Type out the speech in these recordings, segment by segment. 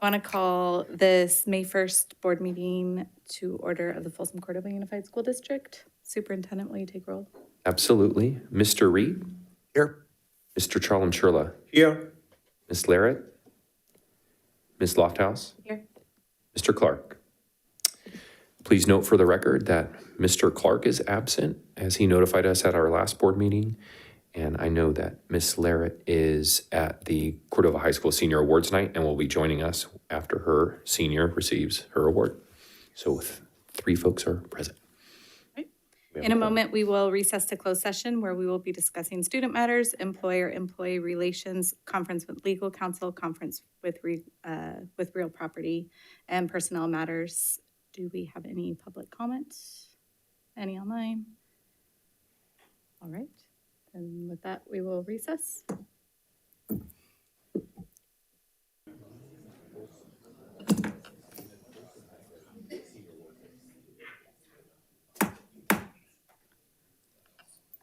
Want to call this May 1st board meeting to order of the Folsom Cordova Unified School District. Superintendent, will you take roll? Absolutely. Mr. Reed? Here. Mr. Charlam-Churla? Here. Ms. Larrett? Ms. Lofthouse? Here. Mr. Clark? Please note for the record that Mr. Clark is absent as he notified us at our last board meeting. And I know that Ms. Larrett is at the Cordova High School Senior Awards Night and will be joining us after her senior receives her award. So 3 folks are present. In a moment, we will recess to closed session where we will be discussing student matters, employer-employee relations, conference with legal counsel, conference with real property, and personnel matters. Do we have any public comments? Any online? All right. And with that, we will recess.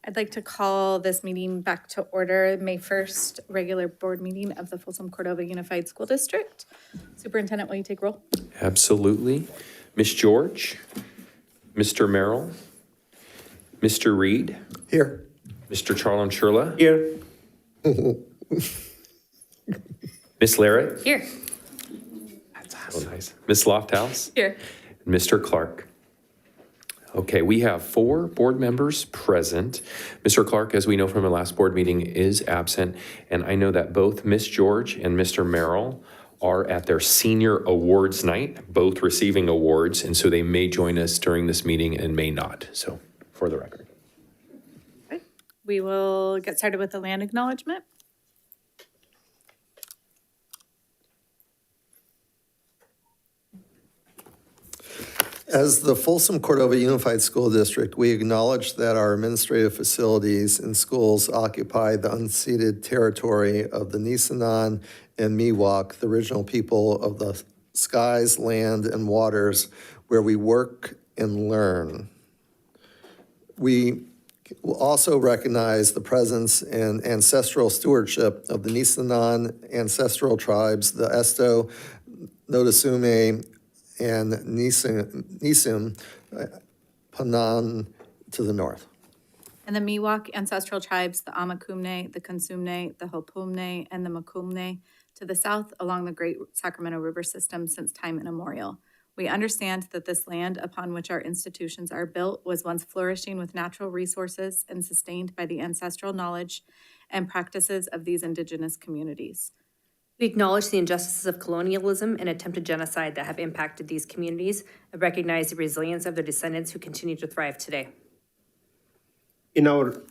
I'd like to call this meeting back to order, May 1st, regular board meeting of the Folsom Cordova Unified School District. Superintendent, will you take roll? Absolutely. Ms. George? Mr. Merrill? Mr. Reed? Here. Mr. Charlam-Churla? Here. Ms. Larrett? Here. Oh, nice. Ms. Lofthouse? Here. And Mr. Clark? Okay, we have 4 board members present. Mr. Clark, as we know from our last board meeting, is absent. And I know that both Ms. George and Mr. Merrill are at their senior awards night, both receiving awards. And so they may join us during this meeting and may not. So for the record. Okay. We will get started with the land acknowledgement. As the Folsom Cordova Unified School District, we acknowledge that our administrative facilities and schools occupy the unceded territory of the Nisenan and Miwok, the original people of the skies, land, and waters where we work and learn. We will also recognize the presence and ancestral stewardship of the Nisenan ancestral tribes, the Esto, Notasume, and Nisim, Panan to the north. And the Miwok ancestral tribes, the Amakumne, the Consumne, the Hopumne, and the Makumne to the south along the Great Sacramento River system since time immemorial. We understand that this land upon which our institutions are built was once flourishing with natural resources and sustained by the ancestral knowledge and practices of these indigenous communities. We acknowledge the injustices of colonialism and attempted genocide that have impacted these communities and recognize the resilience of their descendants who continue to thrive today. In our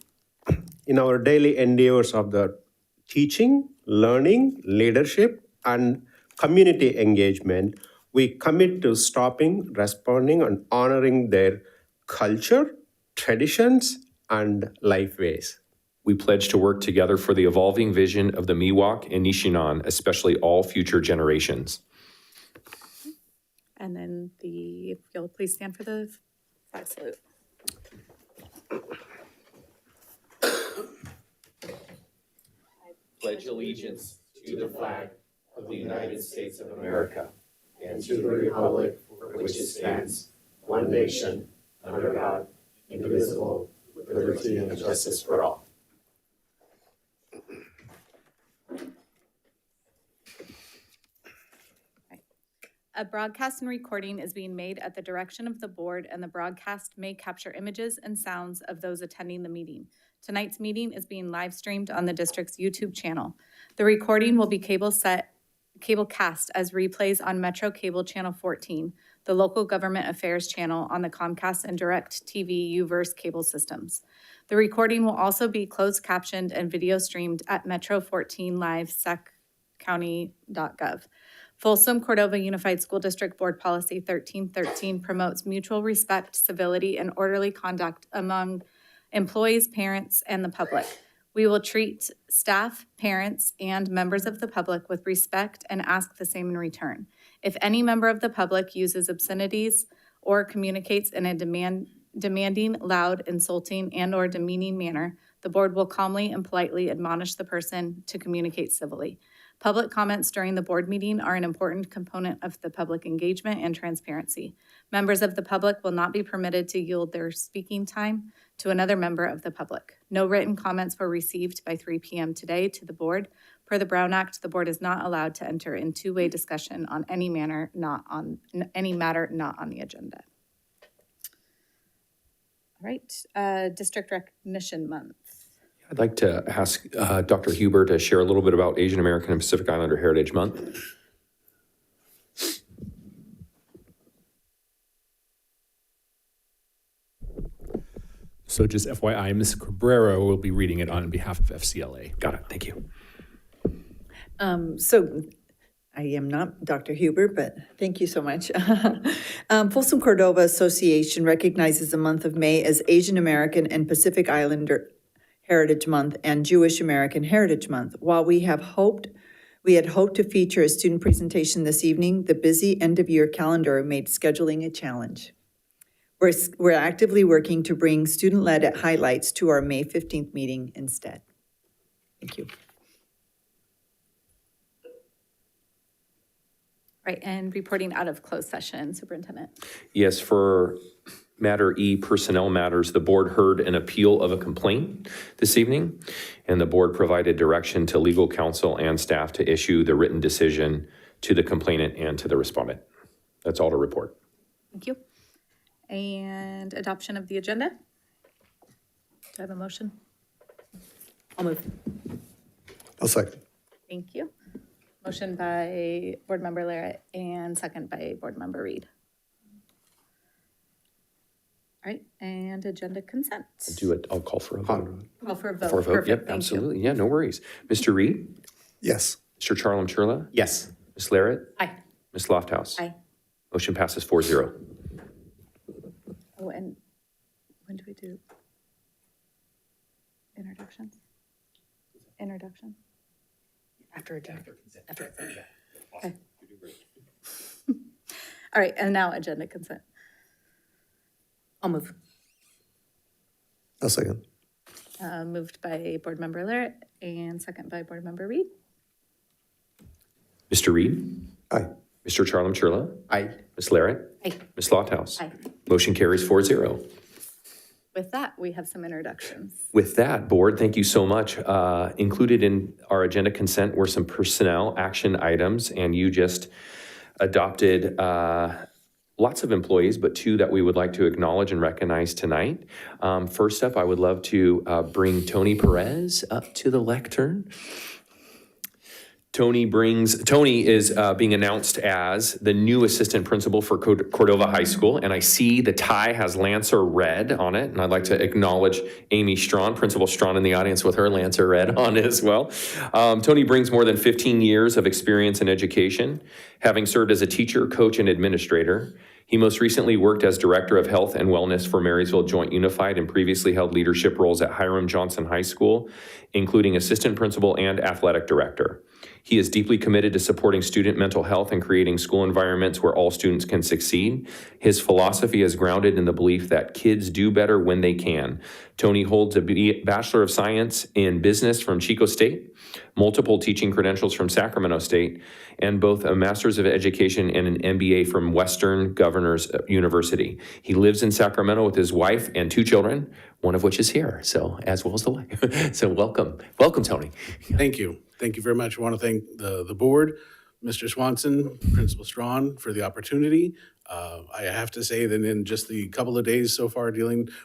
daily endeavors of the teaching, learning, leadership, and community engagement, we commit to stopping, responding, and honoring their culture, traditions, and life ways. We pledge to work together for the evolving vision of the Miwok and Nishinan, especially all future generations. And then if you'll please stand for the flag salute. Pledge allegiance to the flag of the United States of America and to the republic for which it stands, one nation, under God, indivisible, with liberty and justice for all. A broadcast and recording is being made at the direction of the board, and the broadcast may capture images and sounds of those attending the meeting. Tonight's meeting is being live streamed on the district's YouTube channel. The recording will be cable cast as replays on Metro Cable Channel 14, the local government affairs channel on the Comcast and DirecTV Uverse cable systems. The recording will also be closed captioned and video streamed at Metro 14 Live seccounty.gov. Folsom Cordova Unified School District Board Policy 1313 promotes mutual respect, civility, and orderly conduct among employees, parents, and the public. We will treat staff, parents, and members of the public with respect and ask the same in return. If any member of the public uses obscenities or communicates in a demanding, loud, insulting, and/or demeaning manner, the board will calmly and politely admonish the person to communicate civilly. Public comments during the board meeting are an important component of the public engagement and transparency. Members of the public will not be permitted to yield their speaking time to another member of the public. No written comments were received by 3 p.m. today to the board. Per the Brown Act, the board is not allowed to enter in two-way discussion on any matter not on the agenda. All right, District Recognition Month. I'd like to ask Dr. Huber to share a little bit about Asian American and Pacific Islander Heritage Month. So just FYI, Ms. Cabrera will be reading it on behalf of FCLA. Got it, thank you. So I am not Dr. Huber, but thank you so much. Folsom Cordova Association recognizes the month of May as Asian American and Pacific Islander Heritage Month and Jewish American Heritage Month. While we had hoped to feature a student presentation this evening, the busy end-of-year calendar made scheduling a challenge. We're actively working to bring student-led highlights to our May 15th meeting instead. Thank you. Right, and reporting out of closed session, Superintendent. Yes, for matter E, personnel matters, the board heard an appeal of a complaint this evening, and the board provided direction to legal counsel and staff to issue the written decision to the complainant and to the respondent. That's all to report. Thank you. And adoption of the agenda. Do I have a motion? I'll move. I'll second. Thank you. Motion by Board Member Larrett and second by Board Member Reed. All right, and agenda consent. I'll call for a vote. Call for a vote. For a vote, Perfect, yep, thank you. absolutely. Yeah, no worries. Mr. Reed? Yes. Mr. Charlam Churla? Yes. Ms. Larrett? Aye. Ms. Lofthouse? Aye. Motion passes 4-0. Oh, and when do we do introductions? Introduction? After agenda. Okay. All right, and now agenda consent. I'll move. I'll second. Moved by Board Member Larrett and second by Board Member Reed. Mr. Reed? Aye. Mr. Charlam Churla? Aye. Ms. Larrett? Aye. Ms. Lofthouse? Aye. Motion carries 4-0. With that, we have some introductions. With that, board, thank you so much. Included in our agenda consent were some personnel action items, and you just adopted lots of employees, but two that we would like to acknowledge and recognize tonight. First up, I would love to bring Tony Perez up to the lectern. Tony is being announced as the new assistant principal for Cordova High School, and I see the tie has Lancer Red on it, and I'd like to acknowledge Amy Strawn, Principal Strawn in the audience with her Lancer Red on as well. Tony brings more than 15 years of experience in education, having served as a teacher, coach, and administrator. He most recently worked as Director of Health and Wellness for Marysville Joint Unified and previously held leadership roles at Hiram Johnson High School, including Assistant Principal and Athletic Director. He is deeply committed to supporting student mental health and creating school environments where all students can succeed. His philosophy is grounded in the belief that kids do better when they can. Tony holds a Bachelor of Science in Business from Chico State, multiple teaching credentials from Sacramento State, and both a Master's of Education and an MBA from Western Governors University. He lives in Sacramento with his wife and 2 children, one of which is here, so as well as the wife. So welcome, Tony. Thank you. Thank you very much. I want to thank the board, Mr. Swanson, Principal Strawn, for the opportunity. I have to say that in just the couple of days so far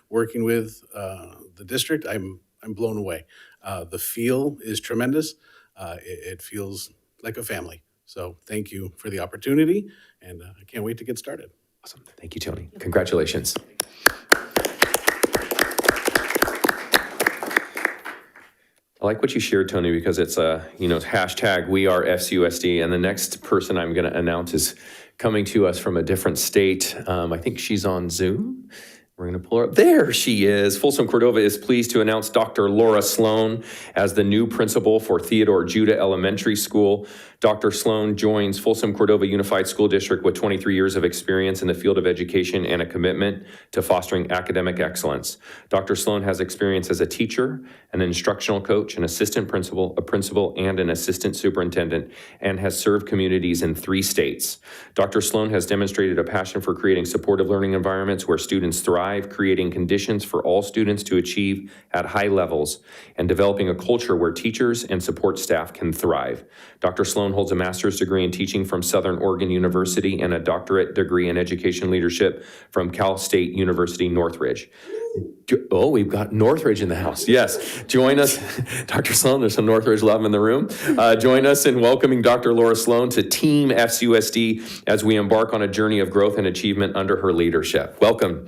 working with the district, I'm blown away. The feel is tremendous. It feels like a family. So thank you for the opportunity, and I can't wait to get started. Awesome. Thank you, Tony. Congratulations. I like what you shared, Tony, because it's hashtag we are FCUSD. And the next person I'm going to announce is coming to us from a different state. I think she's on Zoom. We're going to pull her up. There she is. Folsom Cordova is pleased to announce Dr. Laura Sloan as the new principal for Theodore Judah Elementary School. Dr. Sloan joins Folsom Cordova Unified School District with 23 years of experience in the field of education and a commitment to fostering academic excellence. Dr. Sloan has experience as a teacher, an instructional coach, an assistant principal, a principal, and an assistant superintendent, and has served communities in 3 states. Dr. Sloan has demonstrated a passion for creating supportive learning environments where students thrive, creating conditions for all students to achieve at high levels, and developing a culture where teachers and support staff can thrive. Dr. Sloan holds a master's degree in teaching from Southern Oregon University and a doctorate degree in education leadership from Cal State University Northridge. Oh, we've got Northridge in the house. Yes. Join us, Dr. Sloan. There's some Northridge love in the room. Join us in welcoming Dr. Laura Sloan to Team FCUSD as we embark on a journey of growth and achievement under her leadership. Welcome.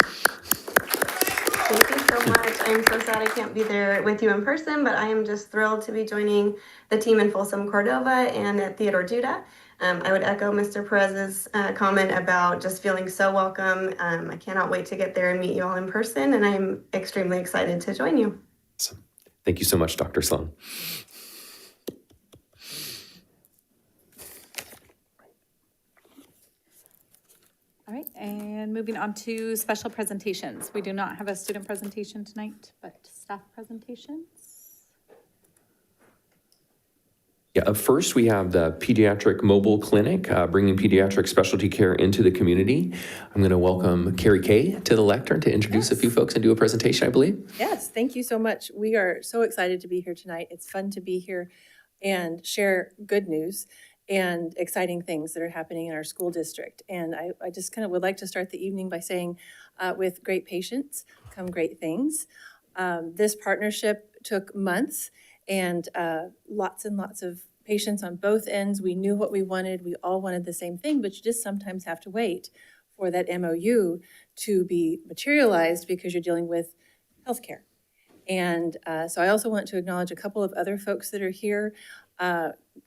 Thank you so much. I'm so sad I can't be there with you in person, but I am just thrilled to be joining the team in Folsom Cordova and at Theodore Judah. I would echo Mr. Perez's comment about just feeling so welcome. I cannot wait to get there and meet you all in person, and I'm extremely excited to join you. Awesome. Thank you so much, Dr. Sloan. All right, and moving on to special presentations. We do not have a student presentation tonight, but staff presentations. Yeah, up first, we have the Pediatric Mobile Clinic, bringing pediatric specialty care into the community. I'm going to welcome Carrie Kay to the lectern to introduce a few folks and do a presentation, I believe. Yes, thank you so much. We are so excited to be here tonight. It's fun to be here and share good news and exciting things that are happening in our school district. And I just kind of would like to start the evening by saying, with great patience come great things. This partnership took months and lots of patience on both ends. We knew what we wanted. We all wanted the same thing, but you just sometimes have to wait for that MOU to be materialized because you're dealing with healthcare. And so I also want to acknowledge a couple of other folks that are here.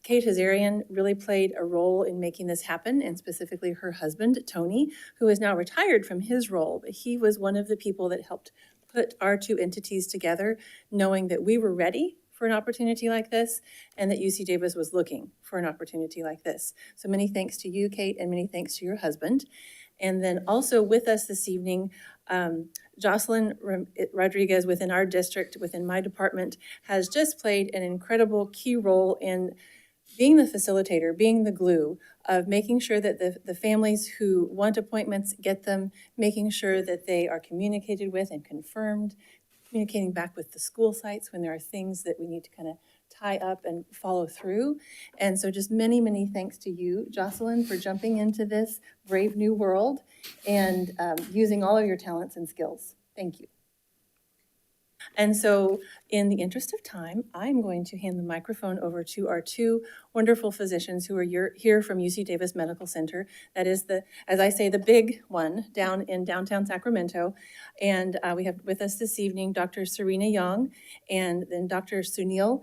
Kate Hazarian really played a role in making this happen, and specifically her husband, Tony, who is now retired from his role. But he was one of the people that helped put our 2 entities together, knowing that we were ready for an opportunity like this and that UC Davis was looking for an opportunity like this. So many thanks to you, Kate, and many thanks to your husband. And then also with us this evening, Jocelyn Rodriguez within our district, within my department, has just played an incredible key role in being the facilitator, being the glue of making sure that the families who want appointments get them, making sure that they are communicated with and confirmed, communicating back with the school sites when there are things that we need to kind of tie up and follow through. And so just many, many thanks to you, Jocelyn, for jumping into this brave new world and using all of your talents and skills. Thank you. And so in the interest of time, I'm going to hand the microphone over to our 2 wonderful physicians who are here from UC Davis Medical Center. That is as I say, the big one down in downtown Sacramento. And we have with us this evening, Dr. Serena Young and then Dr. Sunil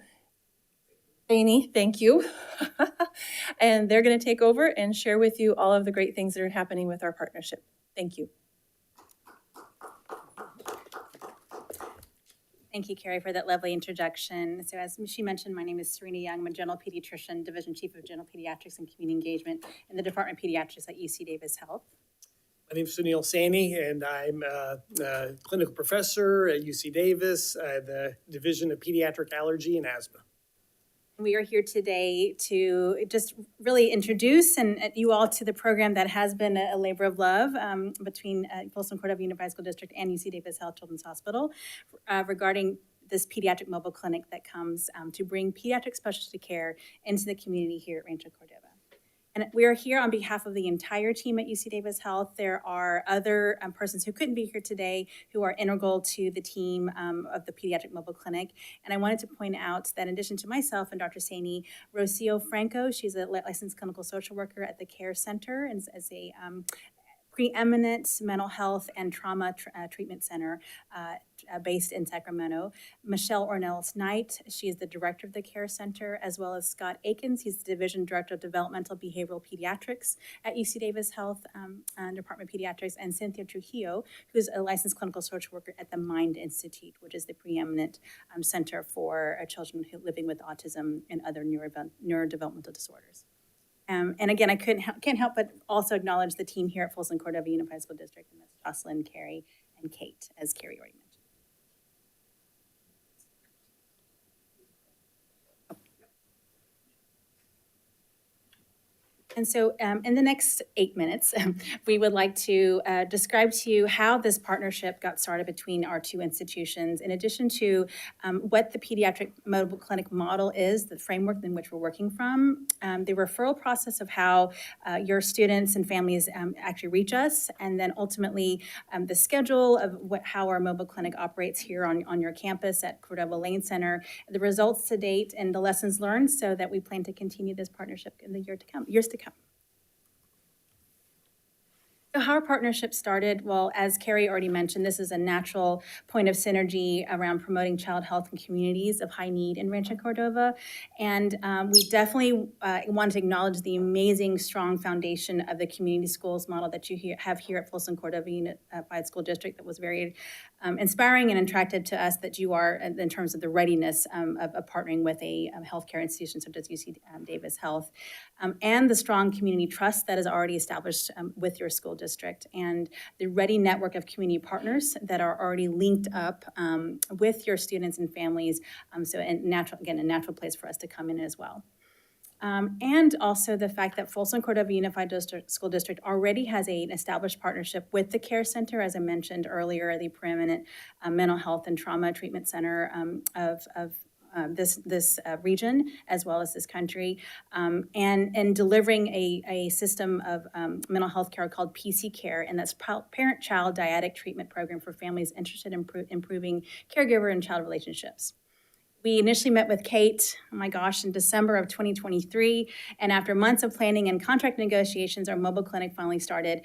Saini, thank you. And they're going to take over and share with you all of the great things that are happening with our partnership. Thank you. Thank you, Carrie, for that lovely introduction. So as she mentioned, my name is Serena Young. I'm a general pediatrician, Division Chief of General Pediatrics and Community Engagement in the Department of Pediatrics at UC Davis Health. My name is Sunil Saini, and I'm a clinical professor at UC Davis, the Division of Pediatric Allergy and Asthma. We are here today to just really introduce you all to the program that has been a labor of love between Folsom Cordova Unified School District and UC Davis Health Children's Hospital regarding this pediatric mobile clinic that comes to bring pediatric specialty care into the community here at Rancho Cordova. And we are here on behalf of the entire team at UC Davis Health. There are other persons who couldn't be here today who are integral to the team of the Pediatric Mobile Clinic. And I wanted to point out that in addition to myself and Dr. Saini, Rocio Franco, she's a licensed clinical social worker at the Care Center and as a preeminent mental health and trauma treatment center based in Sacramento. Michelle Ornelas-Knight, she is the director of the care center, as well as Scott Akins, he's the division director of developmental behavioral pediatrics at UC Davis Health Department of Pediatrics, and Cynthia Trujillo, who's a licensed clinical social worker at the Mind Institute, which is the preeminent center for children living with autism and other neurodevelopmental disorders. And again, I can't help but also acknowledge the team here at Folsom Cordova Unified School District, and that's Jocelyn, Carrie, and Kate, as Carrie already mentioned. And so in the next 8 minutes, we would like to describe to you how this partnership got started between our two institutions, in addition to what the pediatric mobile clinic model is, the framework in which we're working from, the referral process of how your students and families actually reach us, and then ultimately the schedule of how our mobile clinic operates here on your campus at Cordova Lane Center, the results to date, and the lessons learned, so that we plan to continue this partnership in the years to come. So how our partnership started, well, as Carrie already mentioned, this is a natural point of synergy around promoting child health in communities of high need in Rancho Cordova. And we definitely want to acknowledge the amazing, strong foundation of the community schools model that you have here at Folsom Cordova Unified School District that was very inspiring and attractive to us, that you are in terms of the readiness of partnering with a healthcare institution such as UC Davis Health, and the strong community trust that is already established with your school district, and the ready network of community partners that are already linked up with your students and families. So a natural place for us to come in as well. And also the fact that Folsom Cordova Unified School District already has an established partnership with the Care Center, as I mentioned earlier, the preeminent mental health and trauma treatment center of this region, as well as this country, and delivering a system of mental health care called PC Care, and that's parent-child dyadic treatment program for families interested in improving caregiver and child relationships. We initially met with Kate, oh my gosh, in December of 2023, and after months of planning and contract negotiations, our mobile clinic finally started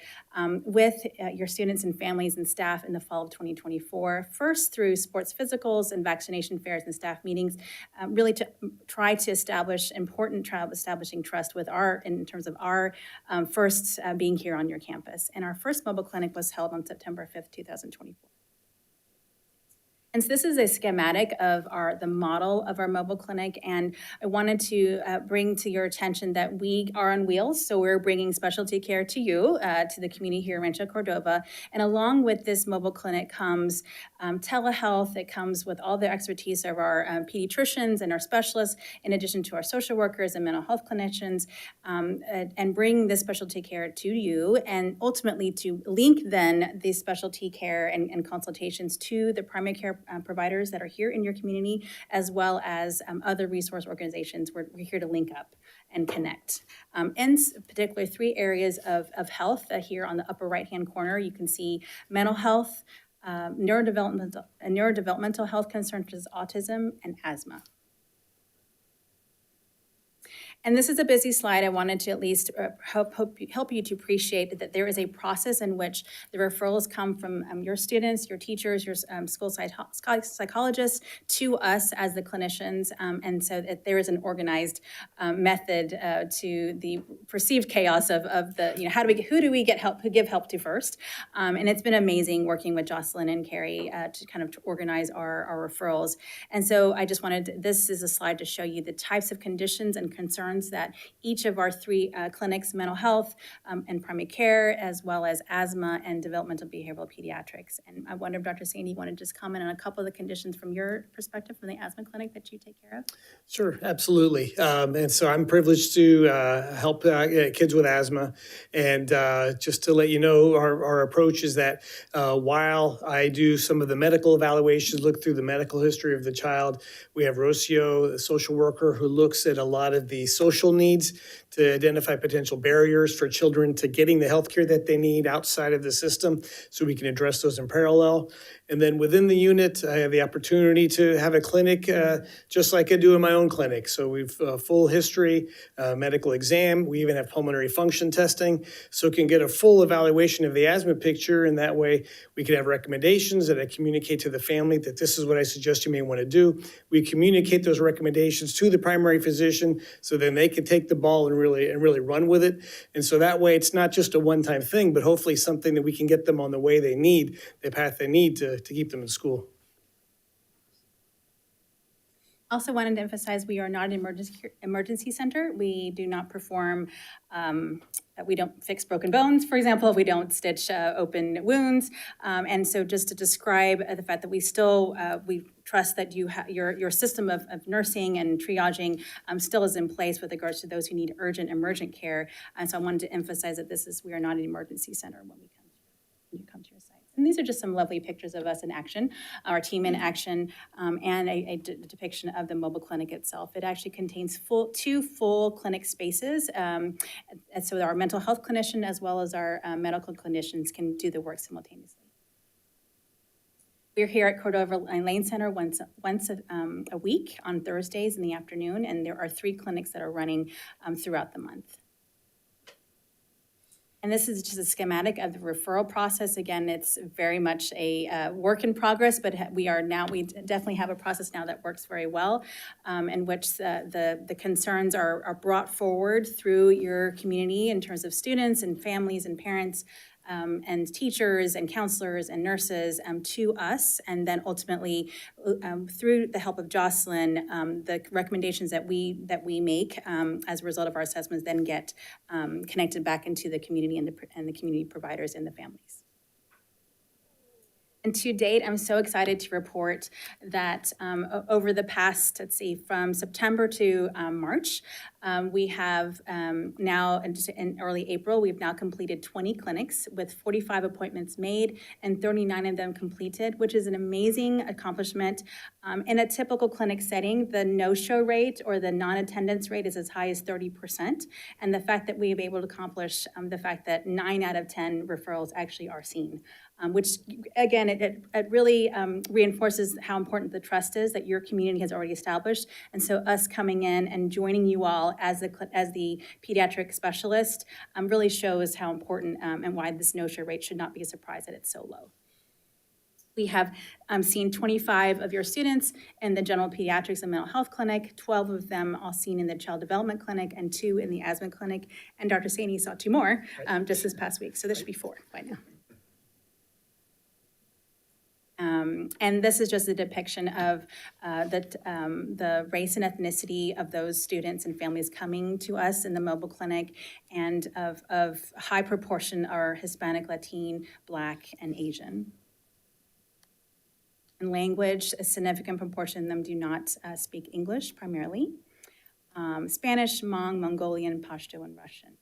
with your students and families and staff in the fall of 2024, first through sports physicals and vaccination fairs and staff meetings, really to try to establish important establishing trust with in terms of our first being here on your campus. And our first mobile clinic was held on September 5th, 2024. And so this is a schematic of the model of our mobile clinic, and I wanted to bring to your attention that we are on wheels, so we're bringing specialty care to you, to the community here in Rancho Cordova, and along with this mobile clinic comes telehealth. It comes with all the expertise of our pediatricians and our specialists, in addition to our social workers and mental health clinicians, and bring this specialty care to you, and ultimately to link then the specialty care and consultations to the primary care providers that are here in your community, as well as other resource organizations. We're here to link up and connect. In particular, 3 areas of health here on the upper right-hand corner. You can see mental health, neurodevelopmental health concerns such as autism and asthma. And this is a busy slide. I wanted to at least help you to appreciate that there is a process in which the referrals come from your students, your teachers, your school psychologists to us as the clinicians, and so that there is an organized method to the perceived chaos of the who do we get help, who give help to first, and it's been amazing working with Jocelyn and Carrie to organize our referrals. And so I just this is a slide to show you the types of conditions and concerns that each of our 3 clinics, mental health and primary care, as well as asthma and developmental behavioral pediatrics. And I wonder if Dr. Sandy, you want to just comment on a couple of the conditions from your perspective from the asthma clinic that you take care of? Sure, absolutely. And so I'm privileged to help kids with asthma. And just to let you know, our approach is that while I do some of the medical evaluations, look through the medical history of the child, we have Rocio, the social worker, who looks at a lot of the social needs to identify potential barriers for children to getting the health care that they need outside of the system, so we can address those in parallel. And then within the unit, I have the opportunity to have a clinic just like I do in my own clinic. So we've full history, medical exam. We even have pulmonary function testing. So can get a full evaluation of the asthma picture. And that way we can have recommendations that I communicate to the family that this is what I suggest you may want to do. We communicate those recommendations to the primary physician so then they can take the ball and really run with it. And so that way it's not just a one-time thing, but hopefully something that we can get them on the way they need, the path they need to keep them in school. Also wanted to emphasize we are not an emergency center. We do not perform, we don't fix broken bones, for example. We don't stitch open wounds. And so just to describe the fact that we still, we trust that your system of nursing and triaging still is in place with regards to those who need urgent emergent care. And so I wanted to emphasize that we are not an emergency center when you come to your site. And these are just some lovely pictures of us in action, our team in action, and a depiction of the mobile clinic itself. It actually contains two full clinic spaces, and so our mental health clinician as well as our medical clinicians can do the work simultaneously. We're here at Cordova Lane Center once a week on Thursdays in the afternoon, and there are 3 clinics that are running throughout the month. And this is just a schematic of the referral process. Again, it's very much a work in progress, but we definitely have a process now that works very well, in which the concerns are brought forward through your community in terms of students and families and parents, and teachers and counselors and nurses to us, and then ultimately through the help of Jocelyn, the recommendations that we make as a result of our assessments then get connected back into the community and the community providers and the families. And to date, I'm so excited to report that over the past, from September to March, we have now, in early April, we've now completed 20 clinics with 45 appointments made and 39 of them completed, which is an amazing accomplishment. In a typical clinic setting, the no-show rate or the non-attendance rate is as high as 30%. And the fact that we have been able to accomplish the fact that 9 out of 10 referrals actually are seen. Which, again, it really reinforces how important the trust is that your community has already established. And so us coming in and joining you all as the pediatric specialist really shows how important and why this no-show rate should not be a surprise that it's so low. We have seen 25 of your students in the general pediatrics and mental health clinic, 12 of them all seen in the child development clinic, and 2 in the asthma clinic. And Dr. Saini saw 2 more just this past week. So this should be 4 by now. And this is just a depiction of the race and ethnicity of those students and families coming to us in the mobile clinic, and of high proportion are Hispanic, Latin, Black, and Asian. In language, a significant proportion of them do not speak English primarily. Spanish, Hmong, Mongolian, Pashto, and Russian.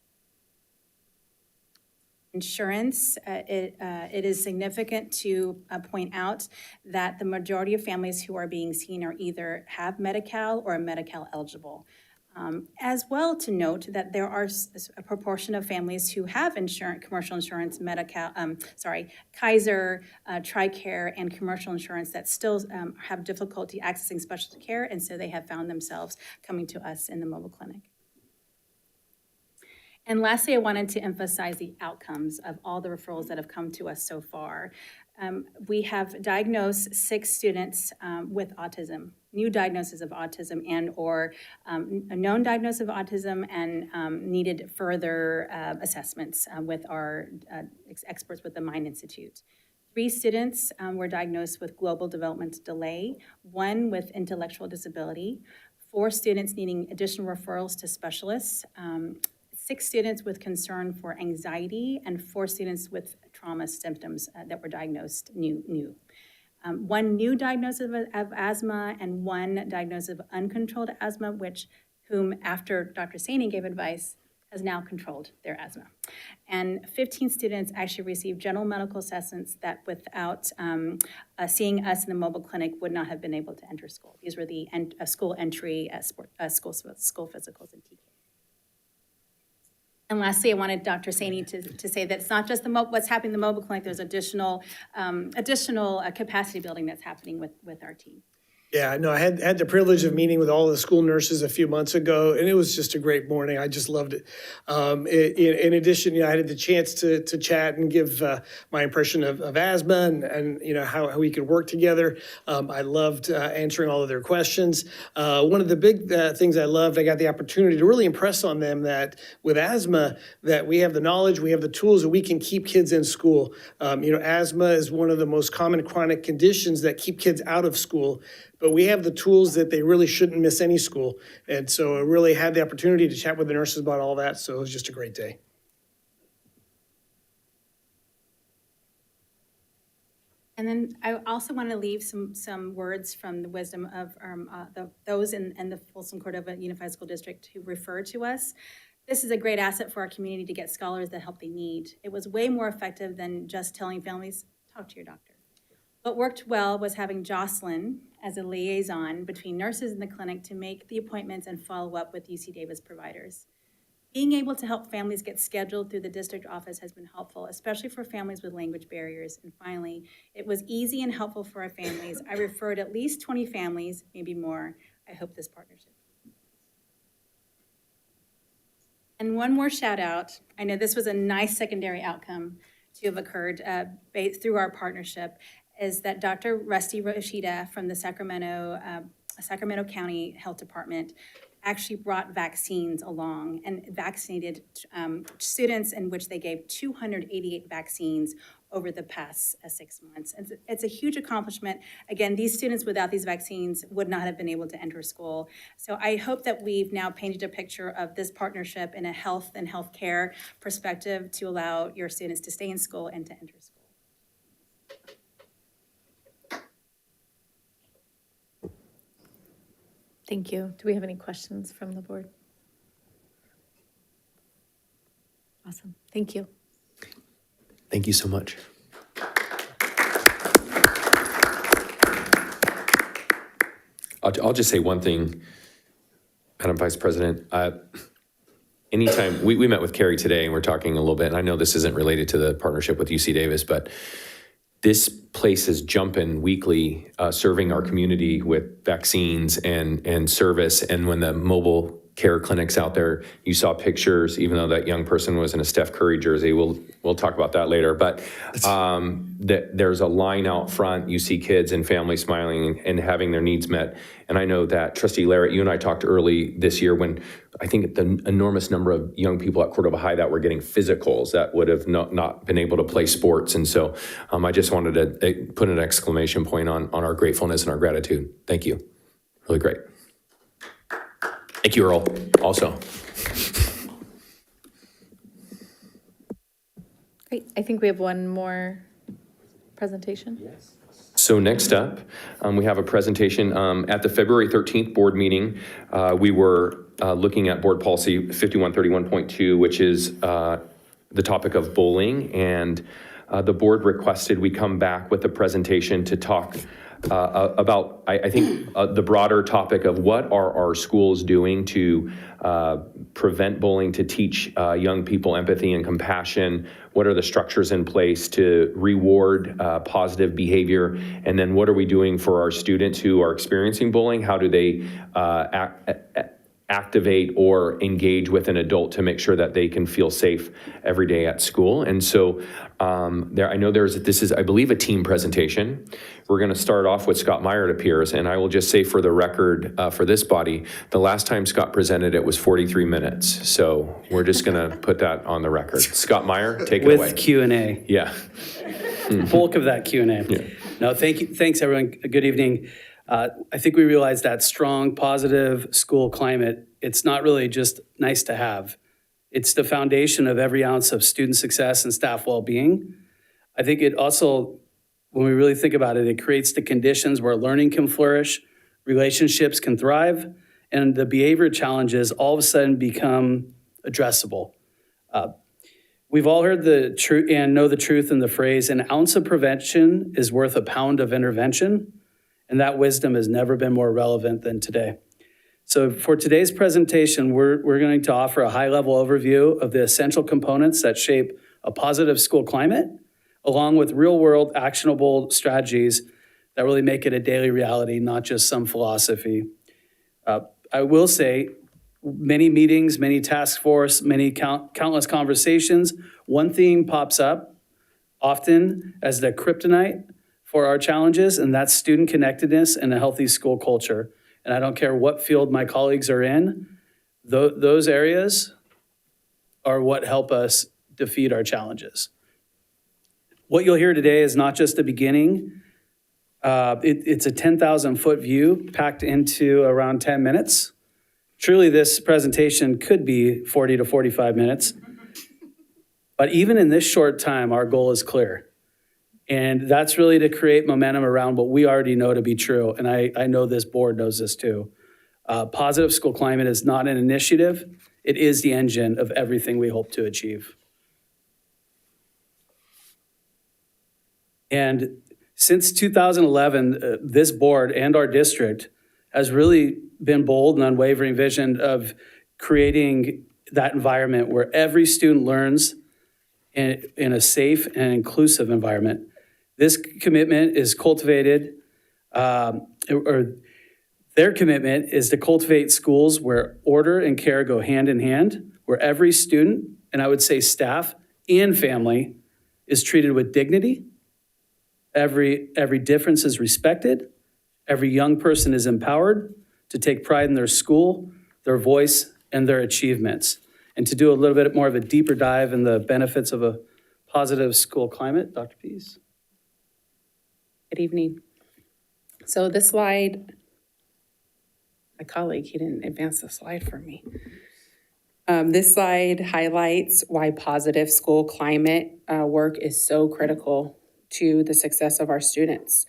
Insurance, it is significant to point out that the majority of families who are being seen are either have Medi-Cal or are Medi-Cal eligible. As well to note that there are a proportion of families who have commercial insurance, Kaiser, TRICARE, and commercial insurance that still have difficulty accessing specialty care, and so they have found themselves coming to us in the mobile clinic. And lastly, I wanted to emphasize the outcomes of all the referrals that have come to us so far. We have diagnosed 6 students with autism, new diagnosis of autism and or a known diagnosis of autism, and needed further assessments with our experts with the Mind Institute. 3 students were diagnosed with global development delay, 1 with intellectual disability, 4 students needing additional referrals to specialists, 6 students with concern for anxiety, and 4 students with trauma symptoms that were diagnosed new. 1 new diagnosis of asthma and 1 diagnosis of uncontrolled asthma, whom after Dr. Saini gave advice, has now controlled their asthma. And 15 students actually received general medical assessments that without seeing us in the mobile clinic would not have been able to enter school. These were the school entry, school physicals, and TK. And lastly, I wanted Dr. Saini to say that it's not just what's happening in the mobile clinic, there's additional capacity building that's happening with our team. Yeah, no, I had the privilege of meeting with all the school nurses a few months ago, and it was just a great morning. I just loved it. In addition, I had the chance to chat and give my impression of asthma and how we could work together. I loved answering all of their questions. One of the big things I loved, I got the opportunity to really impress on them that with asthma, that we have the knowledge, we have the tools that we can keep kids in school. Asthma is one of the most common chronic conditions that keep kids out of school. But we have the tools that they really shouldn't miss any school. And so I really had the opportunity to chat with the nurses about all that. So it was just a great day. And then I also want to leave some words from the wisdom of those in the Folsom Cordova Unified School District who refer to us. This is a great asset for our community to get scholars the help they need. It was way more effective than just telling families, talk to your doctor. What worked well was having Jocelyn as a liaison between nurses in the clinic to make the appointments and follow up with UC Davis providers. Being able to help families get scheduled through the district office has been helpful, especially for families with language barriers. And finally, it was easy and helpful for our families. I referred at least 20 families, maybe more. I hope this partnership. And one more shout out. I know this was a nice secondary outcome to have occurred through our partnership, is that Dr. Rusty Rashida from the Sacramento County Health Department actually brought vaccines along and vaccinated students, in which they gave 288 vaccines over the past 6 months. It's a huge accomplishment. Again, these students without these vaccines would not have been able to enter school. So I hope that we've now painted a picture of this partnership in a health and healthcare perspective to allow your students to stay in school and to enter school. Thank you. Do we have any questions from the board? Awesome. Thank you. Thank you so much. I'll just say one thing, Madam Vice President. Anytime, we met with Carrie today and we're talking a little bit, and I know this isn't related to the partnership with UC Davis, but this place is jumping weekly, serving our community with vaccines and service. And when the mobile care clinics out there, you saw pictures, even though that young person was in a Steph Curry jersey. We'll talk about that later. But there's a line out front. You see kids and families smiling and having their needs met. And I know that Trustee Larrett, you and I talked early this year when I think the enormous number of young people at Cordova High that were getting physicals that would have not been able to play sports. And so I just wanted to put an exclamation point on our gratefulness and our gratitude. Thank you. Really great. Thank you, Earl, also. Great. I think we have one more presentation. Yes. So next up, we have a presentation at the February 13th board meeting. We were looking at board policy 5131.2, which is the topic of bullying. And the board requested we come back with a presentation to talk about, I think, the broader topic of what are our schools doing to prevent bullying, to teach young people empathy and compassion. What are the structures in place to reward positive behavior? And then what are we doing for our students who are experiencing bullying? How do they activate or engage with an adult to make sure that they can feel safe every day at school? And so I know this is, I believe, a team presentation. We're going to start off with Scott Meyer, it appears, and I will just say for the record, for this body, the last time Scott presented it was 43 minutes. So we're just going to put that on the record. Scott Meyer, take it away. With Q&A. Yeah. Bulk of that Q&A. Yeah. No, thank you. Thanks, everyone. Good evening. I think we realize that strong, positive school climate, it's not really just nice to have. It's the foundation of every ounce of student success and staff well-being. I think it also, when we really think about it, it creates the conditions where learning can flourish, relationships can thrive, and the behavior challenges all of a sudden become addressable. We've all heard the truth and know the truth in the phrase, an ounce of prevention is worth a pound of intervention. And that wisdom has never been more relevant than today. So for today's presentation, we're going to offer a high-level overview of the essential components that shape a positive school climate, along with real-world actionable strategies that really make it a daily reality, not just some philosophy. I will say, many meetings, many task force, many countless conversations, one theme pops up often as the kryptonite for our challenges, and that's student connectedness and a healthy school culture. And I don't care what field my colleagues are in, those areas are what help us defeat our challenges. What you'll hear today is not just the beginning. It's a 10,000-foot view packed into around 10 minutes. Truly, this presentation could be 40 to 45 minutes. But even in this short time, our goal is clear. And that's really to create momentum around what we already know to be true. And I know this board knows this too. Positive school climate is not an initiative. It is the engine of everything we hope to achieve. And since 2011, this board and our district has really been bold and unwavering vision of creating that environment where every student learns in a safe and inclusive environment. This commitment is cultivated, or their commitment is to cultivate schools where order and care go hand in hand, where every student, and I would say staff and family, is treated with dignity. Every difference is respected. Every young person is empowered to take pride in their school, their voice, and their achievements. And to do a little bit more of a deeper dive in the benefits of a positive school climate, Dr. Pease. Good evening. So this slide, my colleague, he didn't advance the slide for me. This slide highlights why positive school climate work is so critical to the success of our students.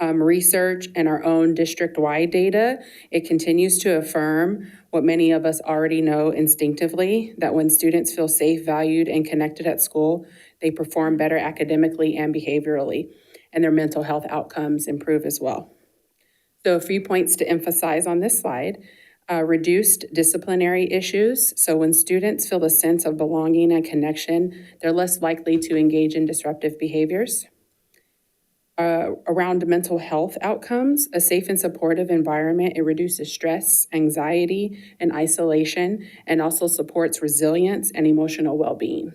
Research and our own district-wide data, it continues to affirm what many of us already know instinctively, that when students feel safe, valued, and connected at school, they perform better academically and behaviorally, and their mental health outcomes improve as well. So a few points to emphasize on this slide. Reduced disciplinary issues. So when students feel the sense of belonging and connection, they're less likely to engage in disruptive behaviors. Around mental health outcomes, a safe and supportive environment, it reduces stress, anxiety, and isolation, and also supports resilience and emotional well-being.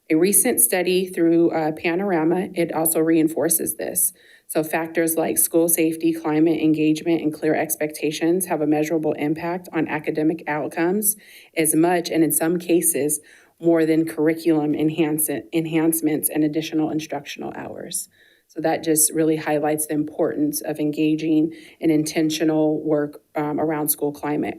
A recent study through Panorama, it also reinforces this. So factors like school safety, climate engagement, and clear expectations have a measurable impact on academic outcomes as much, and in some cases, more than curriculum enhancements and additional instructional hours. So that just really highlights the importance of engaging in intentional work around school climate.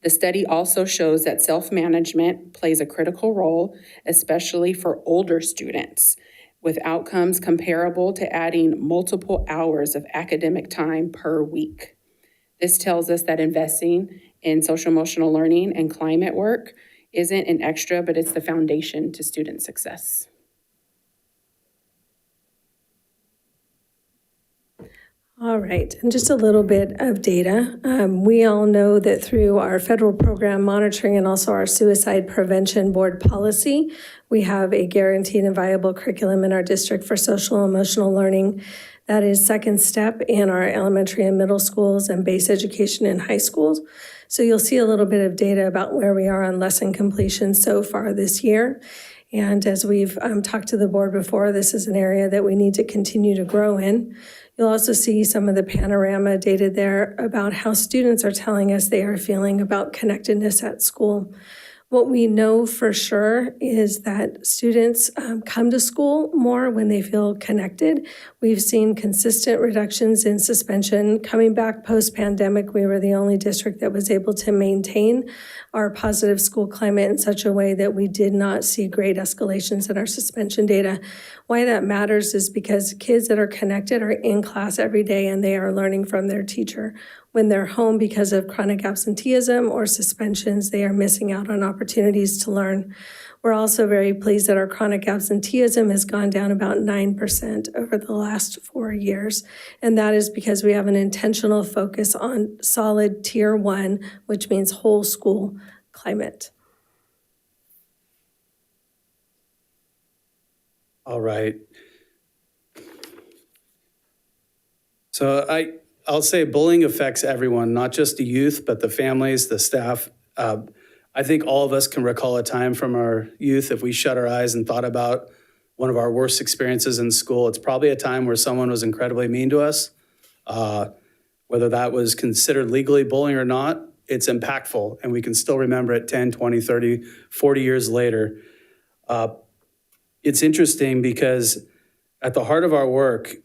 The study also shows that self-management plays a critical role, especially for older students, with outcomes comparable to adding multiple hours of academic time per week. This tells us that investing in social-emotional learning and climate work isn't an extra, but it's the foundation to student success. All right, and just a little bit of data. We all know that through our federal program monitoring and also our suicide prevention board policy, we have a guaranteed and viable curriculum in our district for social and emotional learning. That is second step in our elementary and middle schools and base education in high schools. So you'll see a little bit of data about where we are on lesson completion so far this year. And as we've talked to the board before, this is an area that we need to continue to grow in. You'll also see some of the panorama data there about how students are telling us they are feeling about connectedness at school. What we know for sure is that students come to school more when they feel connected. We've seen consistent reductions in suspension. Coming back post-pandemic, we were the only district that was able to maintain our positive school climate in such a way that we did not see great escalations in our suspension data. Why that matters is because kids that are connected are in class every day and they are learning from their teacher. When they're home because of chronic absenteeism or suspensions, they are missing out on opportunities to learn. We're also very pleased that our chronic absenteeism has gone down about 9% over the last 4 years. And that is because we have an intentional focus on solid tier 1, which means whole school climate. All right. So I'll say bullying affects everyone, not just the youth, but the families, the staff. I think all of us can recall a time from our youth, if we shut our eyes and thought about one of our worst experiences in school, it's probably a time where someone was incredibly mean to us. Whether that was considered legally bullying or not, it's impactful, and we can still remember it 10, 20, 30, 40 years later. It's interesting because at the heart of our work,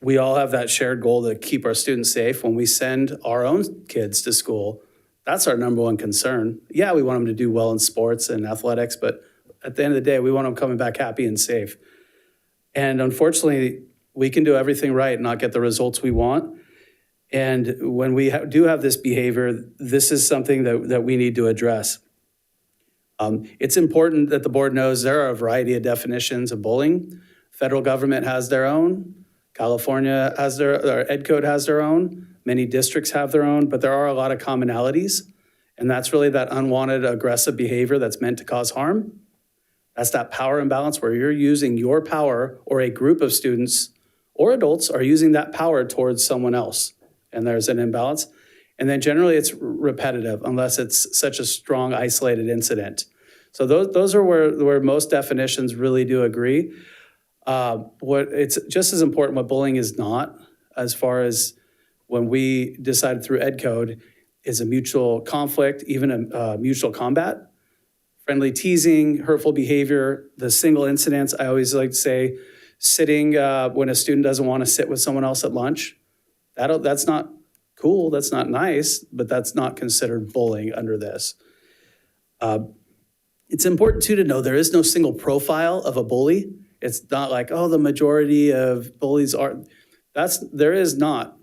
we all have that shared goal to keep our students safe. When we send our own kids to school, that's our number one concern. Yeah, we want them to do well in sports and athletics, but at the end of the day, we want them coming back happy and safe. And unfortunately, we can do everything right and not get the results we want. And when we do have this behavior, this is something that we need to address. It's important that the board knows there are a variety of definitions of bullying. Federal government has their own. California has their Ed Code has their own. Many districts have their own, but there are a lot of commonalities. And that's really that unwanted aggressive behavior that's meant to cause harm. That's that power imbalance where you're using your power, or a group of students or adults are using that power towards someone else. And there's an imbalance. And then generally it's repetitive unless it's such a strong isolated incident. So those are where most definitions really do agree. What it's just as important what bullying is not, as far as when we decided through Ed Code, is a mutual conflict, even a mutual combat. Friendly teasing, hurtful behavior, the single incidents, I always like to say, sitting when a student doesn't want to sit with someone else at lunch. That's not cool, that's not nice, but that's not considered bullying under this. It's important too to know there is no single profile of a bully. It's not like, oh, the majority of bullies are, there is not.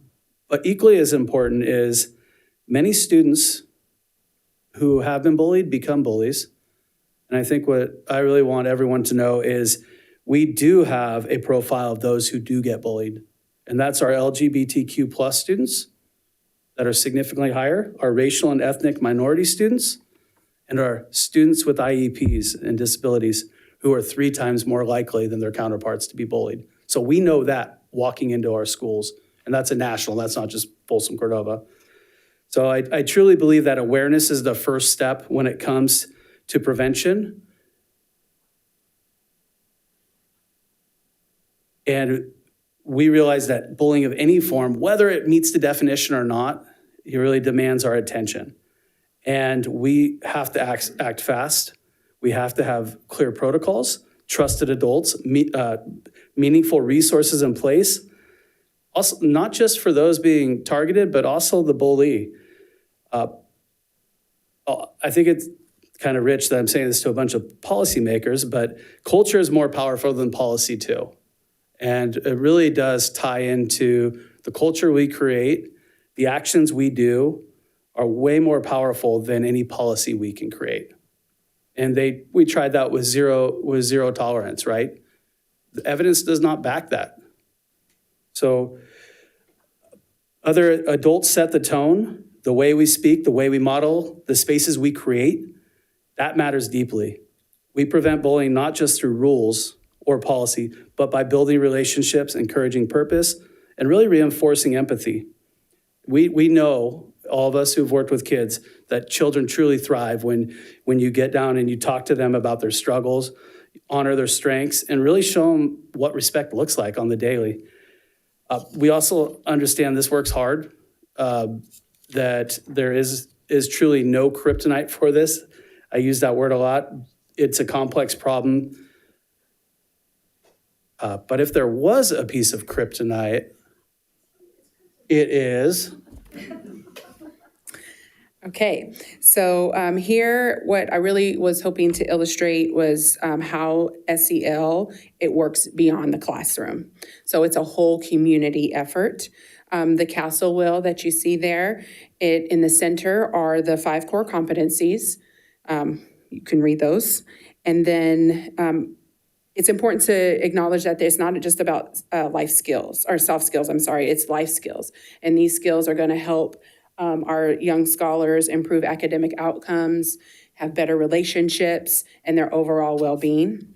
But equally as important is many students who have been bullied become bullies. And I think what I really want everyone to know is we do have a profile of those who do get bullied. And that's our LGBTQ plus students that are significantly higher, our racial and ethnic minority students, and our students with IEPs and disabilities who are 3 times more likely than their counterparts to be bullied. So we know that walking into our schools, and that's a national, that's not just Folsom, Cordova. So I truly believe that awareness is the first step when it comes to prevention. And we realize that bullying of any form, whether it meets the definition or not, it really demands our attention. And we have to act fast. We have to have clear protocols, trusted adults, meaningful resources in place. Also, not just for those being targeted, but also the bully. I think it's kind of rich that I'm saying this to a bunch of policymakers, but culture is more powerful than policy too. And it really does tie into the culture we create. The actions we do are way more powerful than any policy we can create. And we tried that with zero tolerance, right? The evidence does not back that. So other adults set the tone, the way we speak, the way we model, the spaces we create, that matters deeply. We prevent bullying not just through rules or policy, but by building relationships, encouraging purpose, and really reinforcing empathy. We know, all of us who've worked with kids, that children truly thrive when you get down and you talk to them about their struggles, honor their strengths, and really show them what respect looks like on the daily. We also understand this work's hard, that there is truly no kryptonite for this. I use that word a lot. It's a complex problem. But if there was a piece of kryptonite, it is. Okay, so here, what I really was hoping to illustrate was how SEL, it works beyond the classroom. So it's a whole community effort. The castle wheel that you see there, in the center are the 5 core competencies. You can read those. And then it's important to acknowledge that it's not just about life skills or soft skills, it's life skills. And these skills are going to help our young scholars improve academic outcomes, have better relationships, and their overall well-being.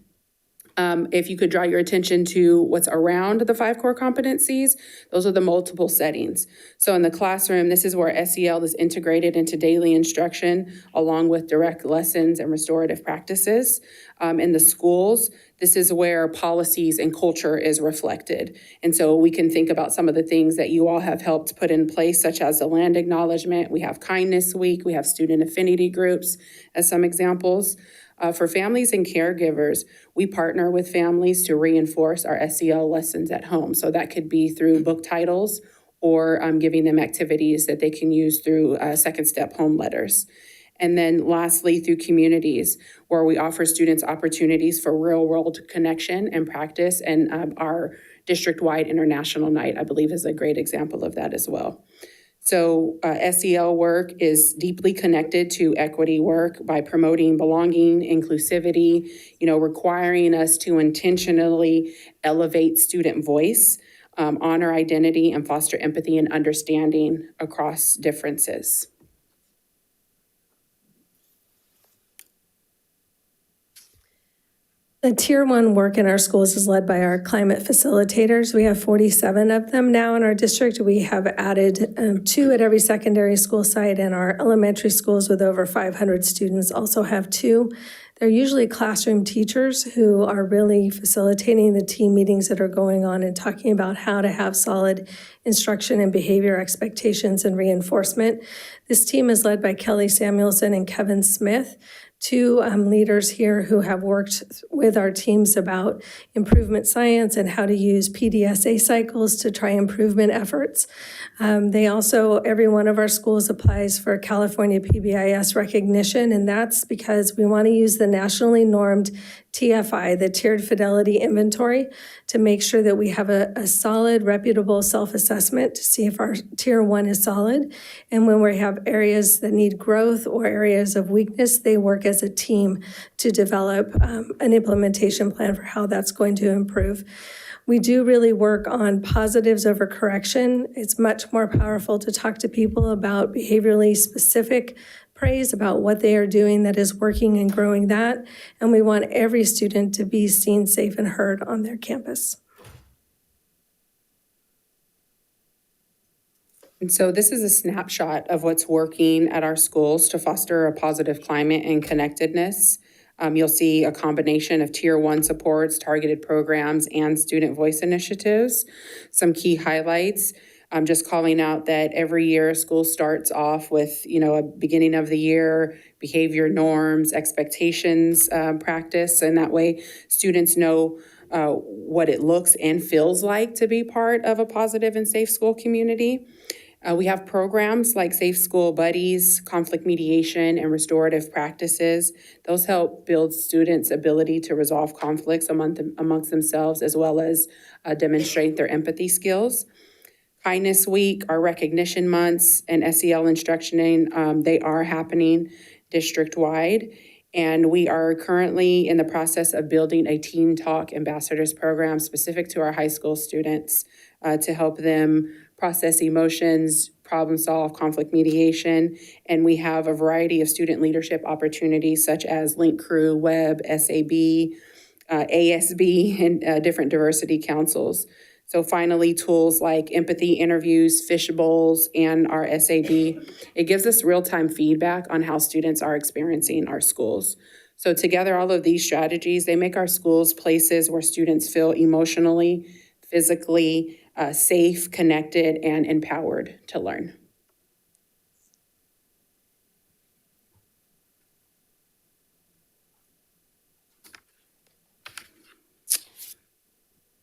If you could draw your attention to what's around the 5 core competencies, those are the multiple settings. So in the classroom, this is where SEL is integrated into daily instruction, along with direct lessons and restorative practices. In the schools, this is where policies and culture is reflected. And so we can think about some of the things that you all have helped put in place, such as the land acknowledgement. We have Kindness Week. We have student affinity groups as some examples. For families and caregivers, we partner with families to reinforce our SEL lessons at home. So that could be through book titles or giving them activities that they can use through second step home letters. And then lastly, through communities, where we offer students opportunities for real world connection and practice. And our district-wide international night, I believe, is a great example of that as well. So SEL work is deeply connected to equity work by promoting belonging, inclusivity, requiring us to intentionally elevate student voice, honor identity, and foster empathy and understanding across differences. The Tier 1 work in our schools is led by our climate facilitators. We have 47 of them now in our district. We have added 2 at every secondary school site, and our elementary schools with over 500 students also have 2. They're usually classroom teachers who are really facilitating the team meetings that are going on and talking about how to have solid instruction and behavior expectations and reinforcement. This team is led by Kelly Samuelson and Kevin Smith, 2 leaders here who have worked with our teams about improvement science and how to use PDSA cycles to try improvement efforts. They also, every one of our schools applies for California PBIS recognition, and that's because we want to use the nationally normed TFI, the Tiered Fidelity Inventory, to make sure that we have a solid, reputable self-assessment to see if our Tier 1 is solid. And when we have areas that need growth or areas of weakness, they work as a team to develop an implementation plan for how that's going to improve. We do really work on positives over correction. It's much more powerful to talk to people about behaviorally specific praise about what they are doing that is working and growing that. And we want every student to be seen, safe, and heard on their campus. And so this is a snapshot of what's working at our schools to foster a positive climate and connectedness. You'll see a combination of Tier 1 supports, targeted programs, and student voice initiatives. Some key highlights. I'm just calling out that every year school starts off with, a beginning of the year, behavior norms, expectations practice, and that way students know what it looks and feels like to be part of a positive and safe school community. We have programs like Safe School Buddies, conflict mediation, and restorative practices. Those help build students' ability to resolve conflicts amongst themselves, as well as demonstrate their empathy skills. Kindness Week, our recognition months, and SEL instructioning, they are happening district-wide. And we are currently in the process of building a Teen Talk Ambassadors program specific to our high school students to help them process emotions, problem solve, conflict mediation. And we have a variety of student leadership opportunities such as Link Crew, Web, SAB, ASB, and different diversity councils. So finally, tools like empathy interviews, fish bowls, and our SAB, it gives us real-time feedback on how students are experiencing our schools. So together, all of these strategies, they make our schools places where students feel emotionally, physically safe, connected, and empowered to learn.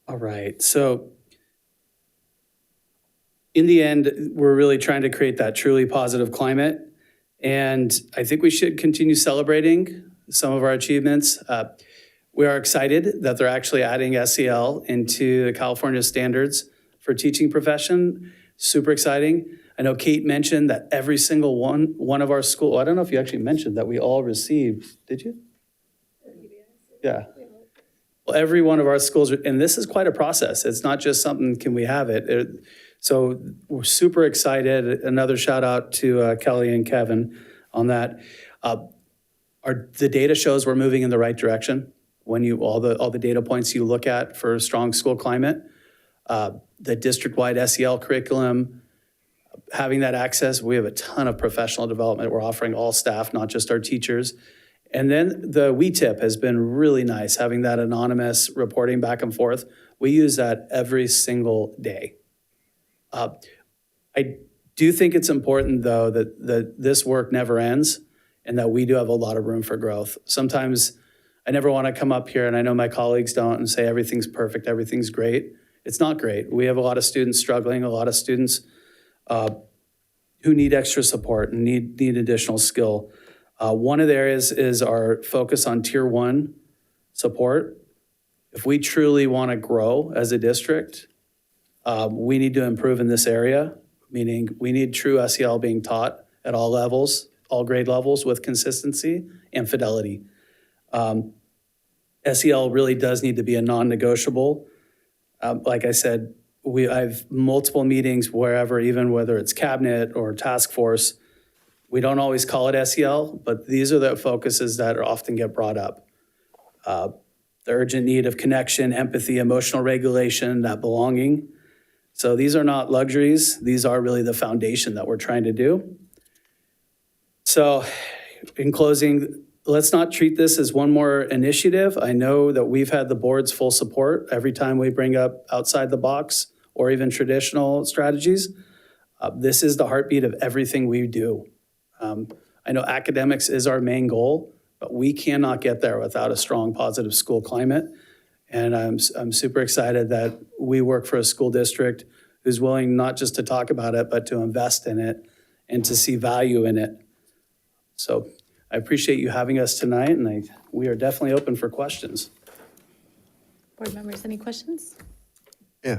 All right, so in the end, we're really trying to create that truly positive climate. And I think we should continue celebrating some of our achievements. We are excited that they're actually adding SEL into the California standards for teaching profession. super exciting. I know Kate mentioned that every single one of our school, I don't know if you actually mentioned that we all received, did you? Yeah. Well, every one of our schools, and this is quite a process. It's not just something, can we have it? So we're super excited. Another shout out to Kelly and Kevin on that. The data shows we're moving in the right direction. When all the data points you look at for a strong school climate, the district-wide SEL curriculum, having that access, we have a ton of professional development we're offering all staff, not just our teachers. And then the WeTip has been really nice, having that anonymous reporting back and forth. We use that every single day. I do think it's important, though, that this work never ends and that we do have a lot of room for growth. Sometimes I never want to come up here, and I know my colleagues don't, and say everything's perfect, everything's great. It's not great. We have a lot of students struggling, a lot of students who need extra support and need additional skill. One of the areas is our focus on Tier 1 support. If we truly want to grow as a district, we need to improve in this area, meaning we need true SEL being taught at all levels, all grade levels with consistency and fidelity. SEL really does need to be a non-negotiable. Like I said, I have multiple meetings wherever, even whether it's cabinet or task force. We don't always call it SEL, but these are the focuses that often get brought up. The urgent need of connection, empathy, emotional regulation, that belonging. So these are not luxuries. These are really the foundation that we're trying to do. So in closing, let's not treat this as one more initiative. I know that we've had the board's full support every time we bring up outside the box or even traditional strategies. This is the heartbeat of everything we do. I know academics is our main goal, but we cannot get there without a strong, positive school climate. And I'm super excited that we work for a school district who's willing not just to talk about it, but to invest in it and to see value in it. So I appreciate you having us tonight, and we are definitely open for questions. Board members, any questions? Yeah.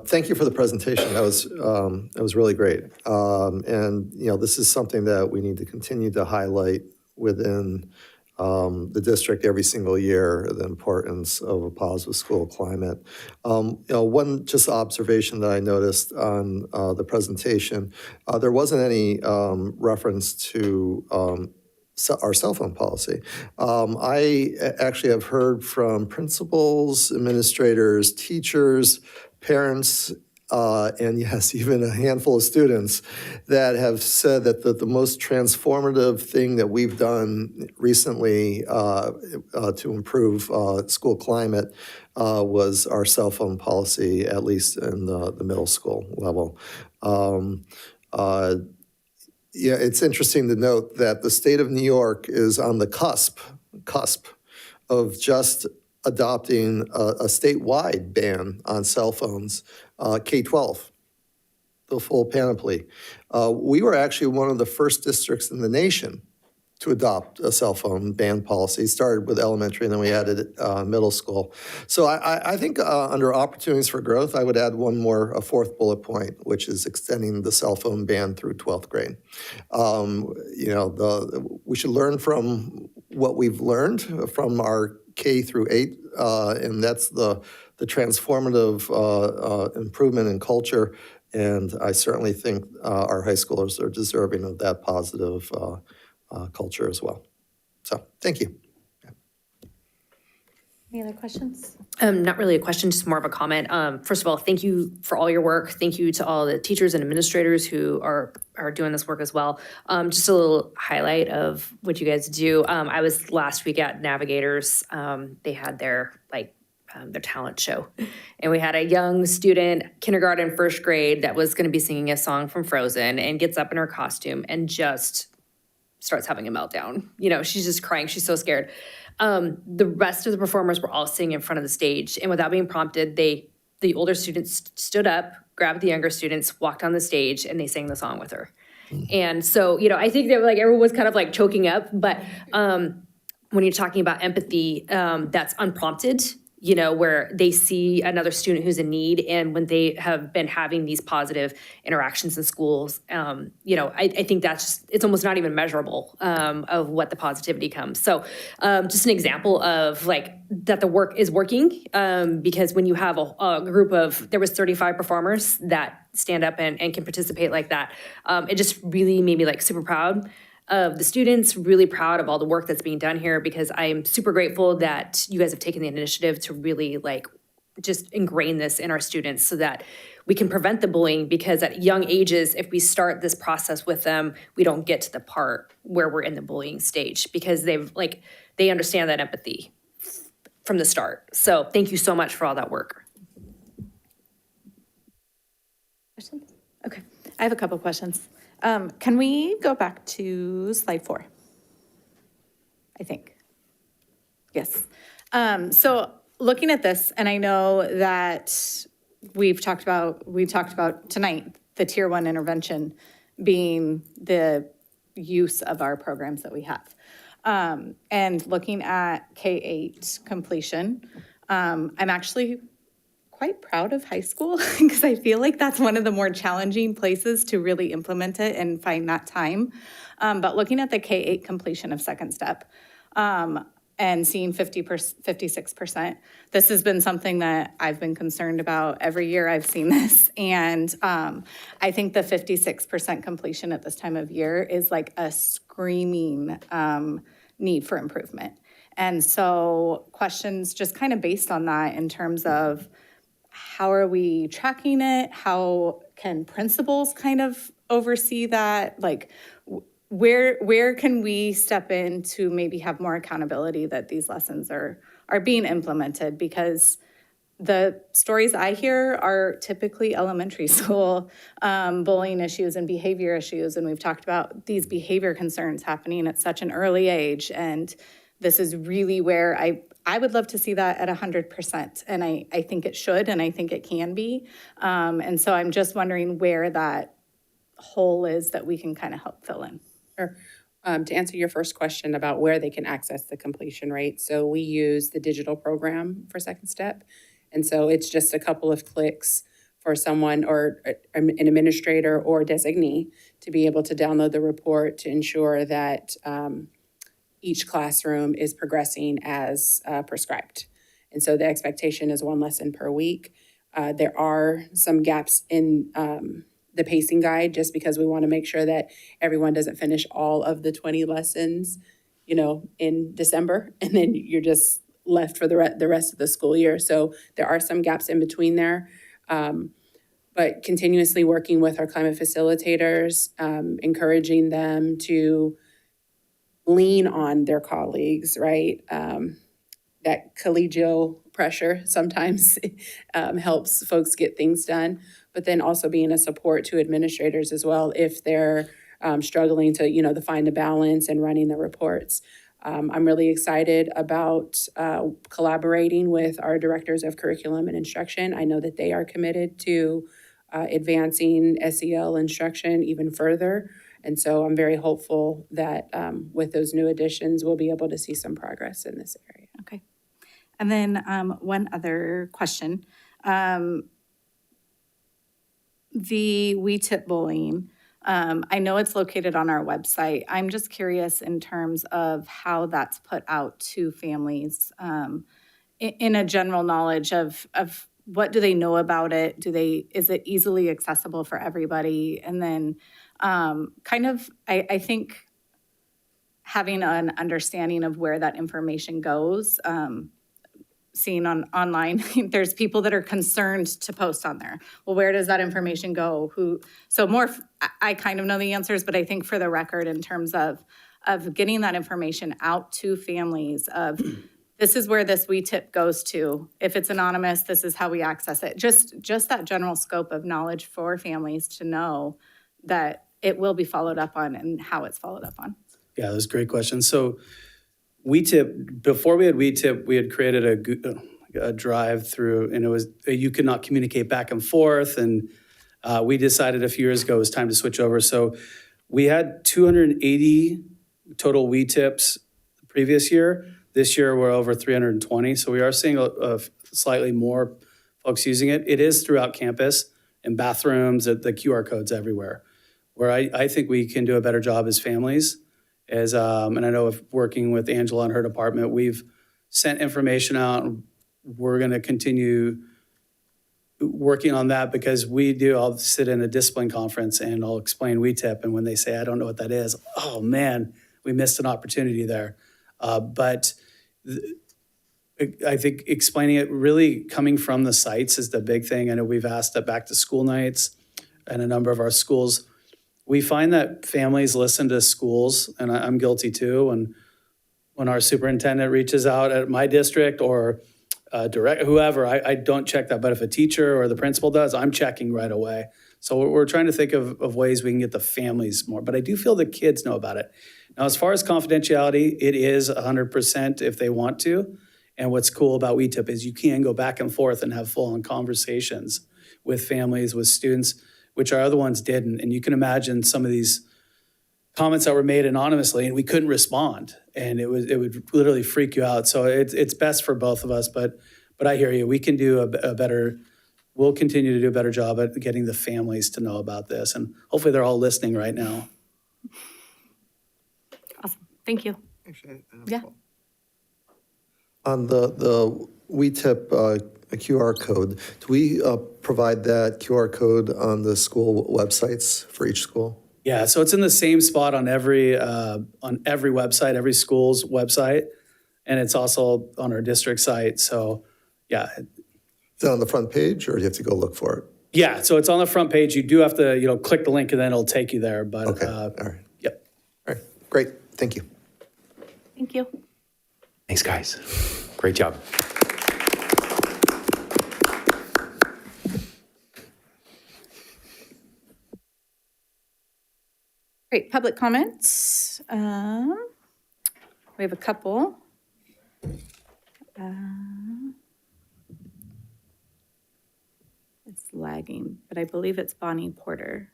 Thank you for the presentation. That was really great. And this is something that we need to continue to highlight within the district every single year, the importance of a positive school climate. One just observation that I noticed on the presentation, there wasn't any reference to our cell phone policy. I actually have heard from principals, administrators, teachers, parents, and yes, even a handful of students that have said that the most transformative thing that we've done recently to improve school climate was our cell phone policy, at least in the middle school level. Yeah, it's interesting to note that the state of New York is on the cusp of just adopting a statewide ban on cell phones, K-12, the full panoply. We were actually one of the first districts in the nation to adopt a cell phone ban policy. It started with elementary, and then we added middle school. So I think under opportunities for growth, I would add a fourth bullet point, which is extending the cell phone ban through 12th grade. We should learn from what we've learned from our K through 8, and that's the transformative improvement in culture. And I certainly think our high schoolers are deserving of that positive culture as well. So, thank you. Any other questions? Not really a question, just more of a comment. First of all, thank you for all your work. Thank you to all the teachers and administrators who are doing this work as well. Just a little highlight of what you guys do. I was last week at Navigators. They had their talent show. And we had a young student, kindergarten, first grade, that was going to be singing a song from Frozen and gets up in her costume and just starts having a meltdown. She's just crying. She's so scared. The rest of the performers were all sitting in front of the stage, and without being prompted, the older students stood up, grabbed the younger students, walked on the stage, and they sang the song with her. And so, I think that everyone was kind of choking up, but when you're talking about empathy, that's unprompted. where they see another student who's in need, and when they have been having these positive interactions in schools, I think it's almost not even measurable of what the positivity comes. So just an example of that the work is working, because when you have a group there was 35 performers that stand up and can participate like that, it just really made me super proud of the students, really proud of all the work that's being done here, because I am super grateful that you guys have taken the initiative to really just ingrain this in our students so that we can prevent the bullying, because at young ages, if we start this process with them, we don't get to the part where we're in the bullying stage, because they understand that empathy from the start. So thank you so much for all that work. Questions? Okay, I have a couple questions. Can we go back to slide 4? I think. Yes. So looking at this, and I know that we talked about tonight, the tier 1 intervention being the use of our programs that we have. And looking at K-8 completion, I'm actually quite proud of high school because I feel like that's one of the more challenging places to really implement it and find that time. But looking at the K-8 completion of second step and seeing 56%, this has been something that I've been concerned about every year I've seen this. And I think the 56% completion at this time of year is a screaming need for improvement. And so questions just kind of based on that in terms of how are we tracking it? How can principals kind of oversee that? Where can we step in to maybe have more accountability that these lessons are being implemented? Because the stories I hear are typically elementary school bullying issues and behavior issues. And we've talked about these behavior concerns happening at such an early age. And this is really where I would love to see that at 100%. And I think it should, and I think it can be. And so I'm just wondering where that hole is that we can kind of help fill in. Sure. To answer your first question about where they can access the completion rate, so we use the digital program for second step. And so it's just a couple of clicks for someone or an administrator or designee to be able to download the report to ensure that each classroom is progressing as prescribed. And so the expectation is 1 lesson per week. There are some gaps in the pacing guide just because we want to make sure that everyone doesn't finish all of the 20 lessons, in December, and then you're just left for the rest of the school year. So there are some gaps in between there. But continuously working with our climate facilitators, encouraging them to lean on their colleagues, right? That collegial pressure sometimes helps folks get things done, but then also being a support to administrators as well if they're struggling to, to find a balance and running the reports. I'm really excited about collaborating with our directors of curriculum and instruction. I know that they are committed to advancing SEL instruction even further. And so I'm very hopeful that with those new additions, we'll be able to see some progress in this area. Okay. And then one other question. The WeTip bullying, I know it's located on our website. I'm just curious in terms of how that's put out to families in a general knowledge of what do they know about it? Is it easily accessible for everybody? And then I think having an understanding of where that information goes, seeing online, there's people that are concerned to post on there. Well, where does that information go? I kind of know the answers, but I think for the record, in terms of getting that information out to families of this is where this WeTip goes to. If it's anonymous, this is how we access it. Just that general scope of knowledge for families to know that it will be followed up on and how it's followed up on. Yeah, that's a great question. So WeTip, before we had WeTip, we had created a drive through, and it was, you could not communicate back and forth. And we decided a few years ago it was time to switch over. So we had 280 total WeTips the previous year. This year, we're over 320, so we are seeing a slightly more folks using it. It is throughout campus, in bathrooms, the QR codes everywhere. Where I think we can do a better job as families, and I know if working with Angela and her department, we've sent information out, and we're going to continue working on that because I'll sit in a discipline conference and I'll explain WeTip, and when they say, I don't know what that is, oh man, we missed an opportunity there. But I think explaining it really coming from the sites is the big thing. I know we've asked at back to school nights and a number of our schools. We find that families listen to schools, and I'm guilty too, and when our superintendent reaches out at my district or direct whoever, I don't check that. But if a teacher or the principal does, I'm checking right away. So we're trying to think of ways we can get the families more. But I do feel the kids know about it. Now, as far as confidentiality, it is 100% if they want to. And what's cool about WeTip is you can go back and forth and have full-on conversations with families, with students, which our other ones didn't. And you can imagine some of these comments that were made anonymously, and we couldn't respond. And it would literally freak you out. So it's best for both of us. But I hear you. We can do we'll continue to do a better job at getting the families to know about this. And hopefully they're all listening right now. Awesome. Thank you. Actually, Yeah. On the WeTip QR code, do we provide that QR code on the school websites for each school? Yeah, so it's in the same spot on every website, every school's website, and it's also on our district site. So, yeah. Is it on the front page, or do you have to go look for it? Yeah, so it's on the front page. You do have to, click the link, and then it'll take you there. But Okay, all right. Yep. All right, great, thank you. Thank you. Thanks, guys. Great job. Great, public comments. We have a couple. It's lagging, but I believe it's Bonnie Porter.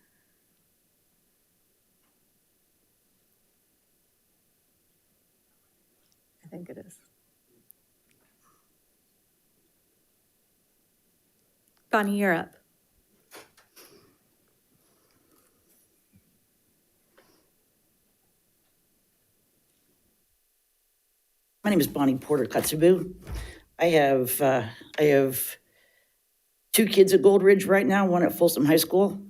I think it is. Bonnie, you're up. My name is Bonnie Porter Katsubu. I have two kids at Gold Ridge right now, one at Folsom High School.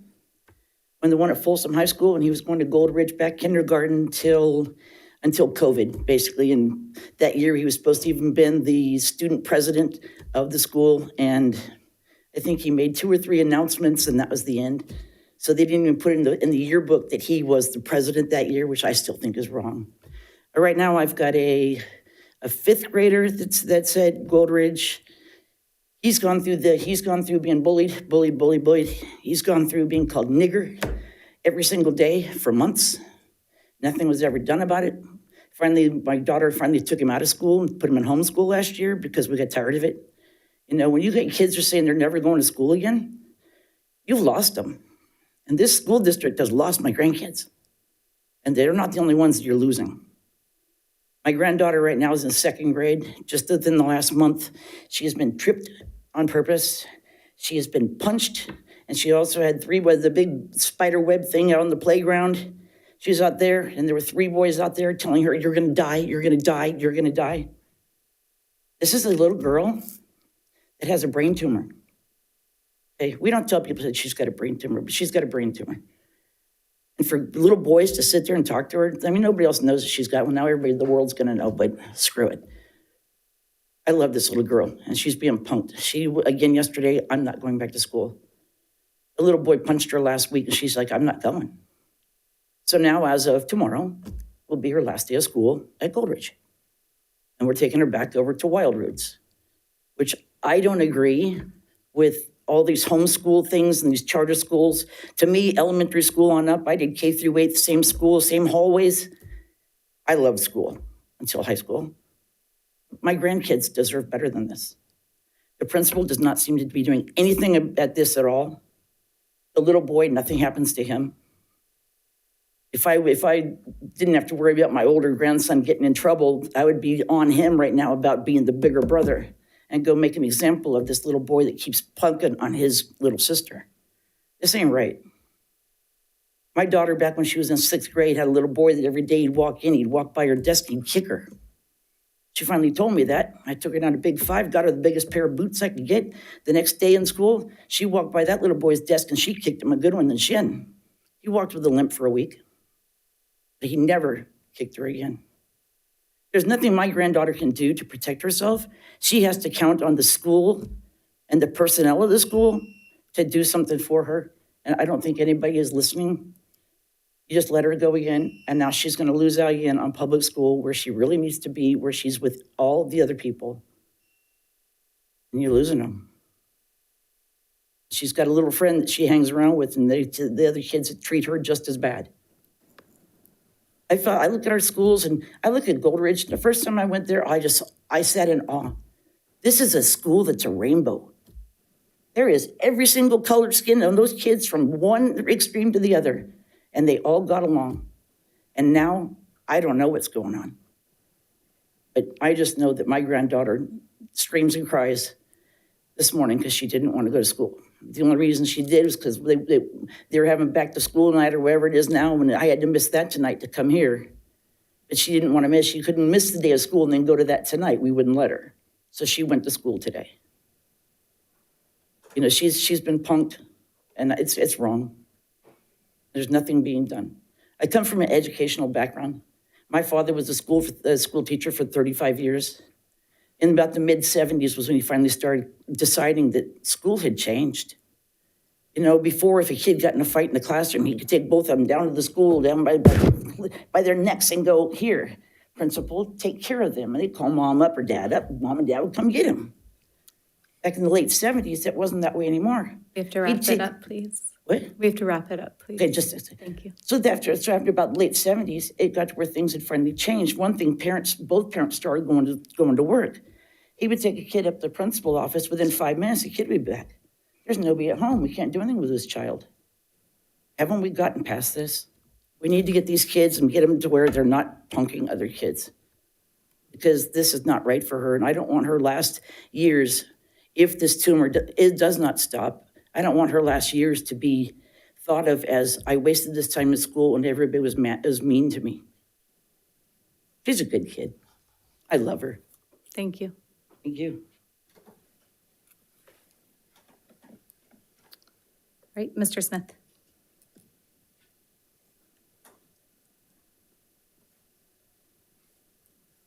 When the one at Folsom High School, and he was going to Gold Ridge back kindergarten until COVID, basically. And that year, he was supposed to even been the student president of the school. And I think he made 2 or 3 announcements, and that was the end. So they didn't even put in the yearbook that he was the president that year, which I still think is wrong. Right now, I've got a 5th grader that's at Gold Ridge. He's gone through being bullied. He's gone through being called nigger every single day for months. Nothing was ever done about it. Finally, my daughter took him out of school and put him in homeschool last year because we got tired of it. When you get kids who are saying they're never going to school again, you've lost them. And this school district has lost my grandkids. And they're not the only ones that you're losing. My granddaughter right now is in 2nd grade. Just within the last month, she has been tripped on purpose. She has been punched. And she also had the big spider web thing out on the playground. She was out there, and there were 3 boys out there telling her, you're going to die, you're going to die, you're going to die. This is a little girl that has a brain tumor. Okay, we don't tell people that she's got a brain tumor, but she's got a brain tumor. And for little boys to sit there and talk to her, nobody else knows that she's got one. Now everybody in the world's going to know, but screw it. I love this little girl, and she's being punked. Again, yesterday, I'm not going back to school. A little boy punched her last week, and she's like, I'm not going. So now, as of tomorrow, will be her last day of school at Gold Ridge. And we're taking her back over to Wild Roots, which I don't agree with all these homeschool things and these charter schools. To me, elementary school on up, I did K through 8, same school, same hallways. I loved school until high school. My grandkids deserve better than this. The principal does not seem to be doing anything at this at all. The little boy, nothing happens to him. If I didn't have to worry about my older grandson getting in trouble, I would be on him right now about being the bigger brother and go make an example of this little boy that keeps punking on his little sister. This ain't right. My daughter, back when she was in 6th grade, had a little boy that every day he'd walk by her desk, he'd kick her. She finally told me that. I took her down to Big 5, got her the biggest pair of boots I could get. The next day in school, she walked by that little boy's desk and she kicked him a good one in the shin. He walked with a limp for a week, but he never kicked her again. There's nothing my granddaughter can do to protect herself. She has to count on the school and the personnel of the school to do something for her. And I don't think anybody is listening. You just let her go again, and now she's going to lose out again on public school where she really needs to be, where she's with all the other people. And you're losing them. She's got a little friend that she hangs around with, and the other kids treat her just as bad. I look at our schools, and I look at Goldridge. The first time I went there, I sat in awe. This is a school that's a rainbow. There is every single colored skin on those kids from one extreme to the other. And they all got along. And now, I don't know what's going on. But I just know that my granddaughter screams and cries this morning because she didn't want to go to school. The only reason she did was because they were having back to school night or wherever it is now, and I had to miss that tonight to come here. But she didn't want to miss. She couldn't miss the day of school and then go to that tonight. We wouldn't let her. So she went to school today. You know, she's been punked, and it's wrong. There's nothing being done. I come from an educational background. My father was a school teacher for 35 years. In about the mid-70s was when he finally started deciding that school had changed. You know, before if a kid got in a fight in the classroom, he could take both of them down to the school, down by their necks and go, here, principal, take care of them. And they'd call mom up or dad up. Mom and dad would come get him. Back in the late 70s, it wasn't that way anymore. We have to wrap it up, please. What? We have to wrap it up, please. Okay, thank you. So after about the late 70s, it got to where things had finally changed. One thing, both parents started going to work. He would take a kid up to the principal office. Within 5 minutes, the kid would be back. There's nobody at home. We can't do anything with this child. Haven't we gotten past this? We need to get these kids and get them to where they're not punking other kids, because this is not right for her. And I don't want her last years, if this tumor does not stop, I don't want her last years to be thought of as I wasted this time in school and everybody was mean to me. She's a good kid. I love her. Thank you. Thank you. Right, Mr. Smith.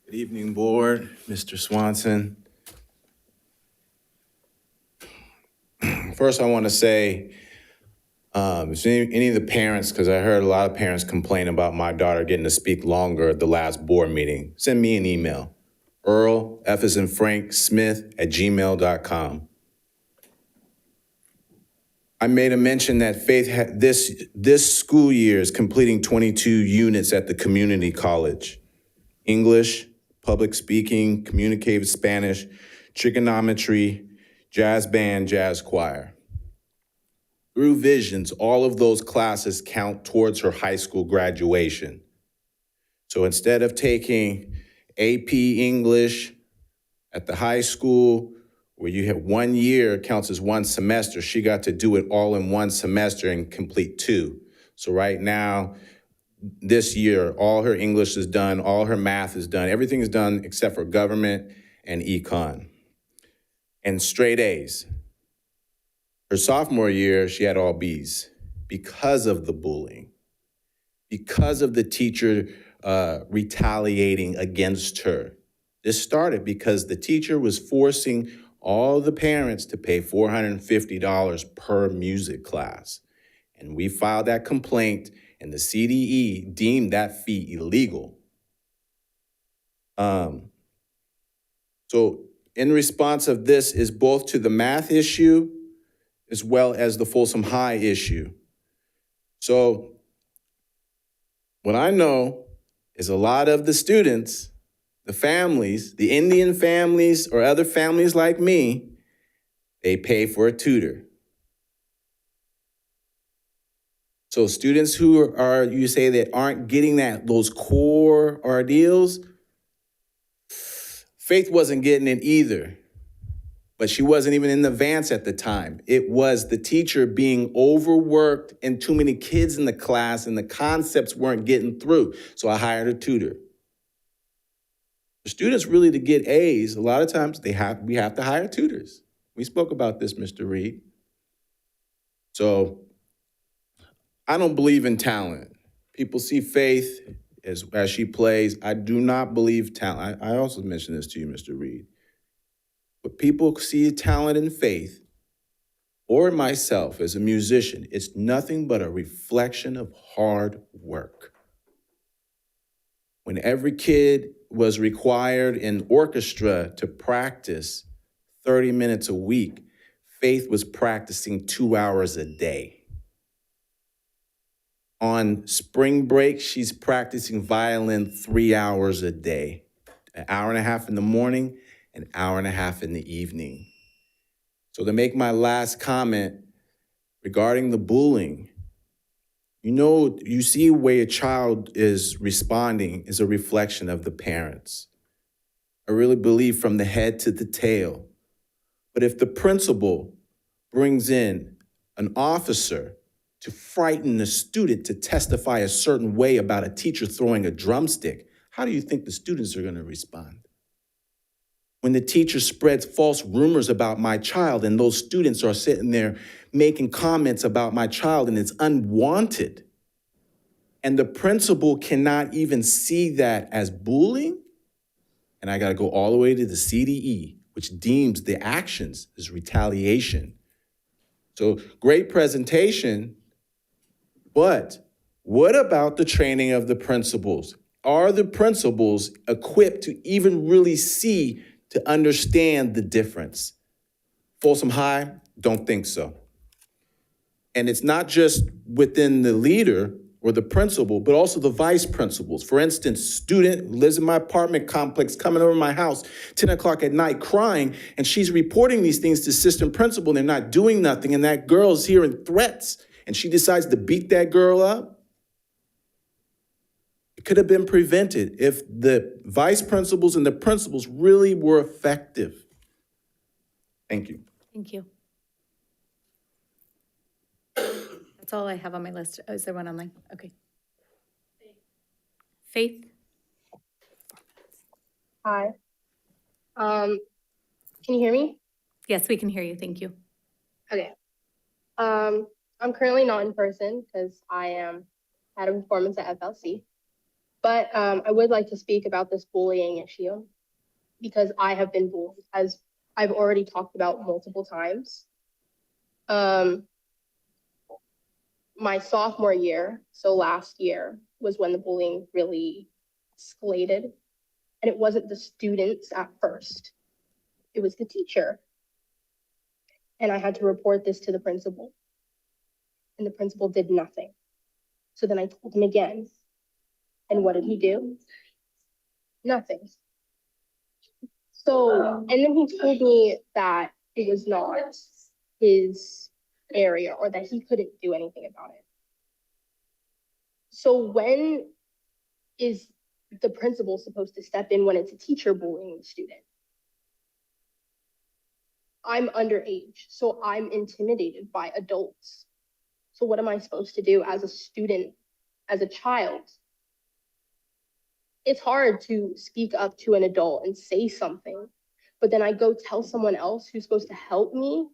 Good evening, board, Mr. Swanson. First, I want to say, if any of the parents, because I heard a lot of parents complain about my daughter getting to speak longer at the last board meeting, send me an email, Earl, F as in Frank, Smith @gmail.com. I made a mention that Faith this school year is completing 22 units at the community college. English, public speaking, communicative Spanish, trigonometry, jazz band, jazz choir. Through Visions, all of those classes count towards her high school graduation. So instead of taking AP English at the high school, where you have 1 year counts as one semester, she got to do it all in one semester and complete 2. So right now, this year, all her English is done, all her math is done, everything is done except for government and econ. And straight A's. Her sophomore year, she had all B's because of the bullying, because of the teacher retaliating against her. This started because the teacher was forcing all the parents to pay $450 per music class. And we filed that complaint, and the CDE deemed that fee illegal. So in response of this is both to the math issue as well as the Folsom High issue. So what I know is a lot of the students, the families, the Indian families or other families like me, they pay for a tutor. So students who are, you say that aren't getting those core ordeals, Faith wasn't getting it either. But she wasn't even in the advance at the time. It was the teacher being overworked and too many kids in the class and the concepts weren't getting through. So I hired a tutor. For students really to get A's, a lot of times we have to hire tutors. We spoke about this, Mr. Reed. So I don't believe in talent. People see Faith as she plays. I do not believe talent. I also mentioned this to you, Mr. Reed. But people see talent in Faith or in myself as a musician. It's nothing but a reflection of hard work. When every kid was required in orchestra to practice 30 minutes a week, Faith was practicing 2 hours a day. On spring break, she's practicing violin 3 hours a day, an hour and a half in the morning, an hour and a half in the evening. So to make my last comment regarding the bullying, you see the way a child is responding is a reflection of the parents. I really believe from the head to the tail. But if the principal brings in an officer to frighten the student to testify a certain way about a teacher throwing a drumstick, how do you think the students are going to respond? When the teacher spreads false rumors about my child and those students are sitting there making comments about my child and it's unwanted, and the principal cannot even see that as bullying, and I got to go all the way to the CDE, which deems the actions as retaliation. So great presentation, but what about the training of the principals? Are the principals equipped to even really see, to understand the difference? Folsom High, don't think so. And it's not just within the leader or the principal, but also the vice principals. For instance, student who lives in my apartment complex coming over my house 10 o'clock at night crying, and she's reporting these things to assistant principal, and they're not doing nothing, and that girl's hearing threats, and she decides to beat that girl up. It could have been prevented if the vice principals and the principals really were effective. Thank you. Thank you. That's all I have on my list. Oh, is there one online? Okay. Faith? Hi. Can you hear me? Yes, we can hear you. Thank you. Okay. I'm currently not in person because I am at a performance at FLC. But I would like to speak about this bullying issue because I have been bullied, as I've already talked about multiple times. My sophomore year, so last year, was when the bullying really escalated. And it wasn't the students at first. It was the teacher. And I had to report this to the principal. And the principal did nothing. So then I told him again. And what did he do? Nothing. So, and then he told me that it was not his area or that he couldn't do anything about it. So when is the principal supposed to step in when it's a teacher bullying the student? I'm underage, so I'm intimidated by adults. So what am I supposed to do as a student, as a child? It's hard to speak up to an adult and say something, but then I go tell someone else who's supposed to help me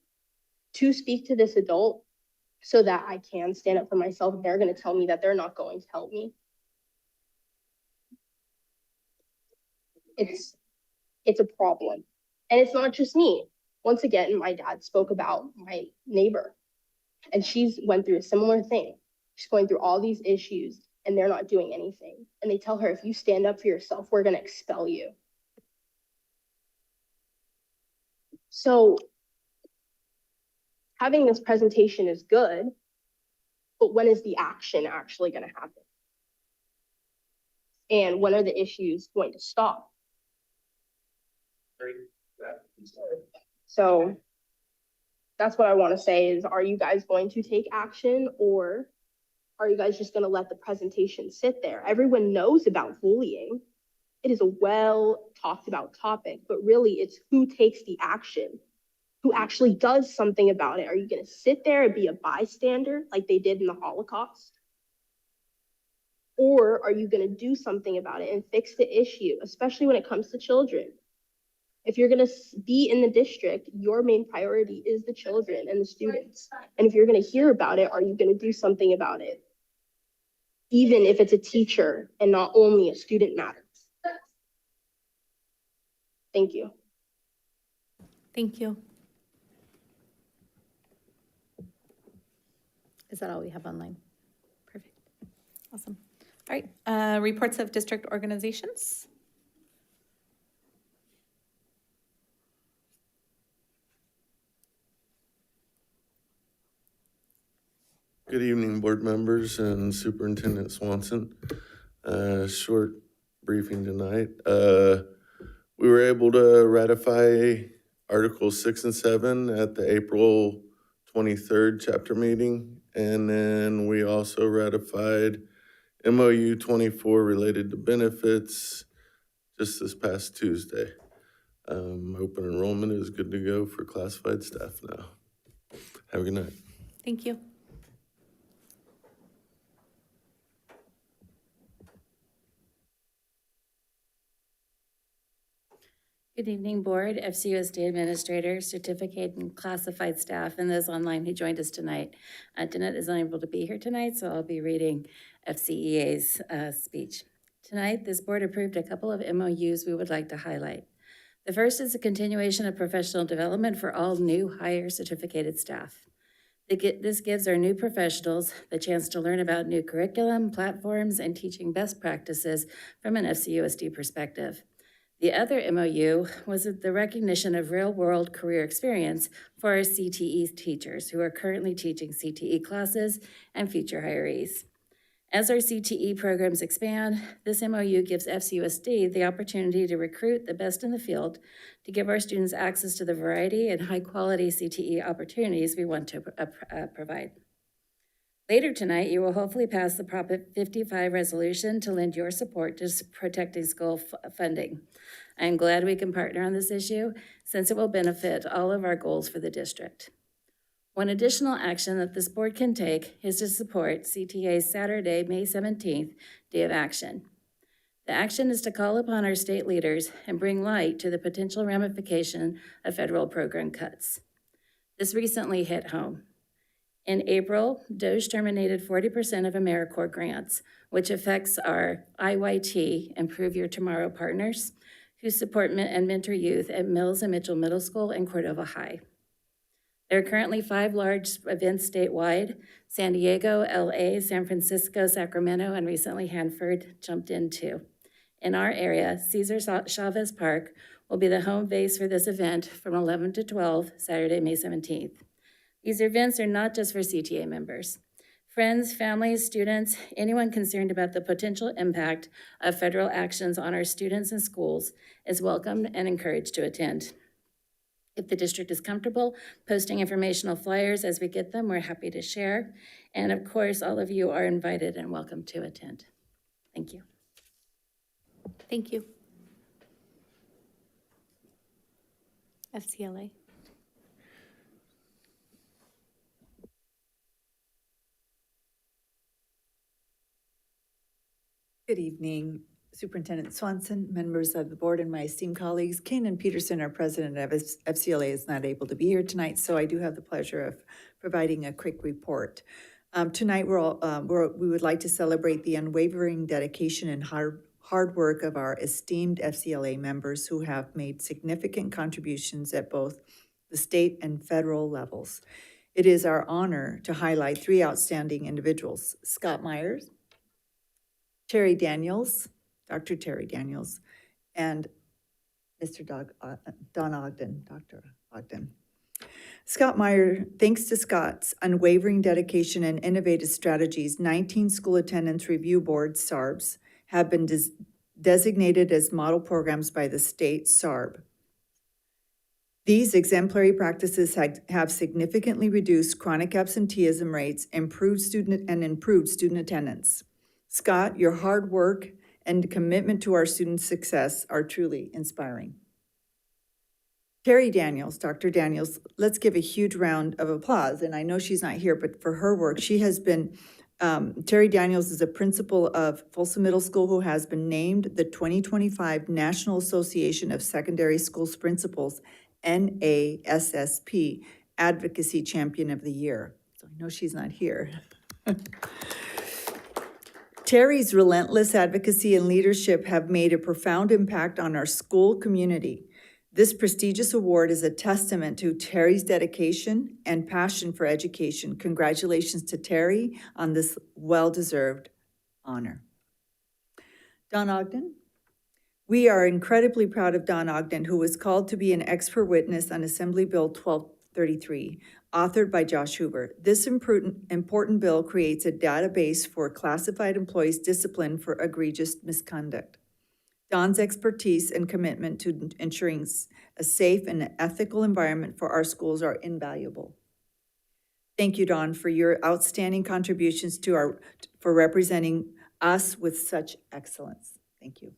to speak to this adult so that I can stand up for myself. And they're going to tell me that they're not going to help me. It's a problem. And it's not just me. Once again, my dad spoke about my neighbor, and she's went through a similar thing. She's going through all these issues, and they're not doing anything. And they tell her, if you stand up for yourself, we're going to expel you. So having this presentation is good, but when is the action actually going to happen? And when are the issues going to stop? So that's what I want to say is, are you guys going to take action, or are you guys just going to let the presentation sit there? Everyone knows about bullying. It is a well talked about topic, but really it's who takes the action, who actually does something about it. Are you going to sit there and be a bystander like they did in the Holocaust? Or are you going to do something about it and fix the issue, especially when it comes to children? If you're going to be in the district, your main priority is the children and the students. And if you're going to hear about it, are you going to do something about it? Even if it's a teacher and not only a student matters. Thank you. Thank you. Is that all we have online? Perfect. Awesome. All right, reports of district organizations. Good evening, board members and Superintendent Swanson. Short briefing tonight. We were able to ratify Articles 6 and 7 at the April 23rd chapter meeting. And then we also ratified MOU 24 related to benefits just this past Tuesday. Open enrollment is good to go for classified staff now. Have a good night. Thank you. Good evening, Board, FCUSD administrators, certificate and classified staff, and those online who joined us tonight. Danette is unable to be here tonight, so I'll be reading FCEA's speech. Tonight, this board approved a couple of MOUs we would like to highlight. The first is a continuation of professional development for all new hire certificated staff. This gives our new professionals the chance to learn about new curriculum, platforms, and teaching best practices from an FCUSD perspective. The other MOU was the recognition of real-world career experience for our CTE teachers who are currently teaching CTE classes and future hirees. As our CTE programs expand, this MOU gives FCUSD the opportunity to recruit the best in the field to give our students access to the variety and high-quality CTE opportunities we want to provide. Later tonight, you will hopefully pass the Prop 55 resolution to lend your support to protecting school funding. I am glad we can partner on this issue since it will benefit all of our goals for the district. One additional action that this board can take is to support CTA's Saturday, May 17th, Day of Action. The action is to call upon our state leaders and bring light to the potential ramification of federal program cuts. This recently hit home. In April, DOGE terminated 40% of AmeriCorps grants, which affects our IYT, Improve Your Tomorrow partners, who support and mentor youth at Mills and Mitchell Middle School and Cordova High. There are currently 5 large events statewide: San Diego, LA, San Francisco, Sacramento, and recently Hanford jumped in too. In our area, Cesar Chavez Park will be the home base for this event from 11 to 12, Saturday, May 17th. These events are not just for CTA members. Friends, families, students, anyone concerned about the potential impact of federal actions on our students and schools is welcome and encouraged to attend. If the district is comfortable posting informational flyers as we get them, we're happy to share. And of course, all of you are invited and welcome to attend. Thank you. Thank you. FCLA. Good evening, Superintendent Swanson, members of the board, and my esteemed colleagues. Kanan Peterson, our president of FCLA, is not able to be here tonight, so I do have the pleasure of providing a quick report. Tonight, we would like to celebrate the unwavering dedication and hard work of our esteemed FCLA members who have made significant contributions at both the state and federal levels. It is our honor to highlight 3 outstanding individuals: Scott Myers, Terry Daniels, Dr. Terry Daniels, and Mr. Don Ogden, Dr. Ogden. Scott Meyer, thanks to Scott's unwavering dedication and innovative strategies, 19 school attendance review boards, SARBs, have been designated as model programs by the state SARB. These exemplary practices have significantly reduced chronic absenteeism rates, improved student attendance. Scott, your hard work and commitment to our students' success are truly inspiring. Terry Daniels, Dr. Daniels, let's give a huge round of applause. And I know she's not here, but for her work, she has been, Terry Daniels is a principal of Folsom Middle School who has been named the 2025 National Association of Secondary Schools Principals, NASSP, Advocacy Champion of the Year. So I know she's not here. Terry's relentless advocacy and leadership have made a profound impact on our school community. This prestigious award is a testament to Terry's dedication and passion for education. Congratulations to Terry on this well-deserved honor. Don Ogden. We are incredibly proud of Don Ogden, who was called to be an expert witness on Assembly Bill 1233, authored by Josh Huber. This important bill creates a database for classified employees disciplined for egregious misconduct. Don's expertise and commitment to ensuring a safe and ethical environment for our schools are invaluable. Thank you, Don, for your outstanding contributions for representing us with such excellence. Thank you.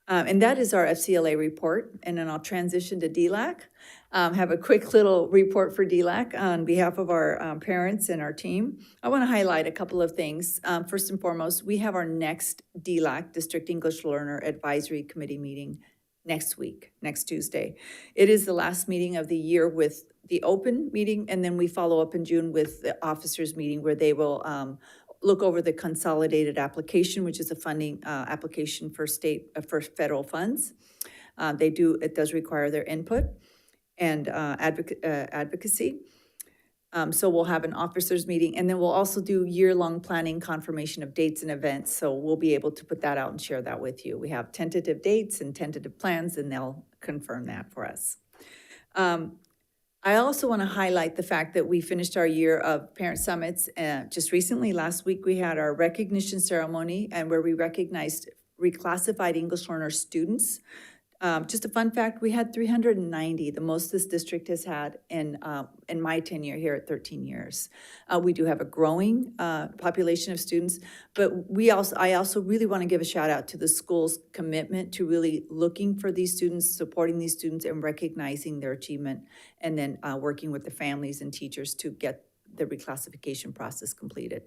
And that is our FCLA report, and then I'll transition to DLAC. Have a quick little report for DLAC on behalf of our parents and our team. I want to highlight a couple of things. First and foremost, we have our next DLAC, District English Learner Advisory Committee meeting next week, next Tuesday. It is the last meeting of the year with the open meeting, and then we follow up in June with the officers meeting where they will look over the consolidated application, which is a funding application for for federal funds. It does require their input and advocacy. So we'll have an officers meeting, and then we'll also do year-long planning confirmation of dates and events. So we'll be able to put that out and share that with you. We have tentative dates and tentative plans, and they'll confirm that for us. I also want to highlight the fact that we finished our year of parent summits. Just recently, last week, we had our recognition ceremony and where we recognized reclassified English learner students. Just a fun fact, we had 390, the most this district has had in my tenure here at 13 years. We do have a growing population of students, but I also really want to give a shout out to the school's commitment to really looking for these students, supporting these students, and recognizing their achievement, and then working with the families and teachers to get the reclassification process completed.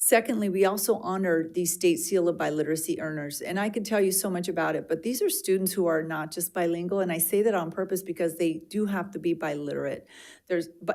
Secondly, we also honor the State Seal of Biliteracy earners, and I could tell you so much about it, but these are students who are not just bilingual, and I say that on purpose because they do have to be biliterate.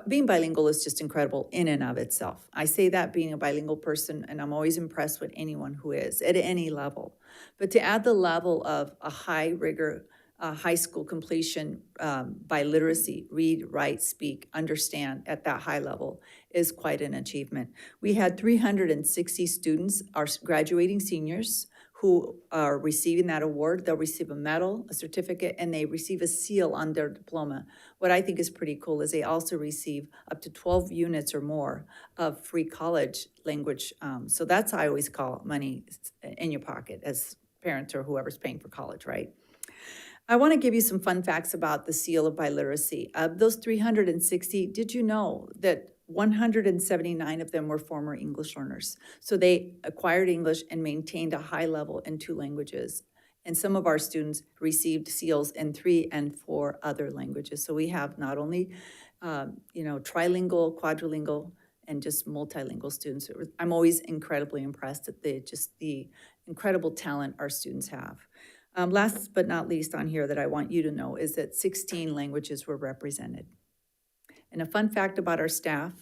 Being bilingual is just incredible in and of itself. I say that being a bilingual person, and I'm always impressed with anyone who is at any level. But to add the level of a high rigor, high school completion by literacy, read, write, speak, understand at that high level is quite an achievement. We had 360 students, our graduating seniors, who are receiving that award. They'll receive a medal, a certificate, and they receive a seal on their diploma. What I think is pretty cool is they also receive up to 12 units or more of free college language. So that's, I always call money in your pocket as parents or whoever's paying for college, right? I want to give you some fun facts about the Seal of Biliteracy. Of those 360, did you know that 179 of them were former English learners? So they acquired English and maintained a high level in 2 languages. And some of our students received seals in 3 and 4 other languages. So we have not only, trilingual, quadrilingual, and just multilingual students. I'm always incredibly impressed at the incredible talent our students have. Last but not least on here that I want you to know is that 16 languages were represented. And a fun fact about our staff,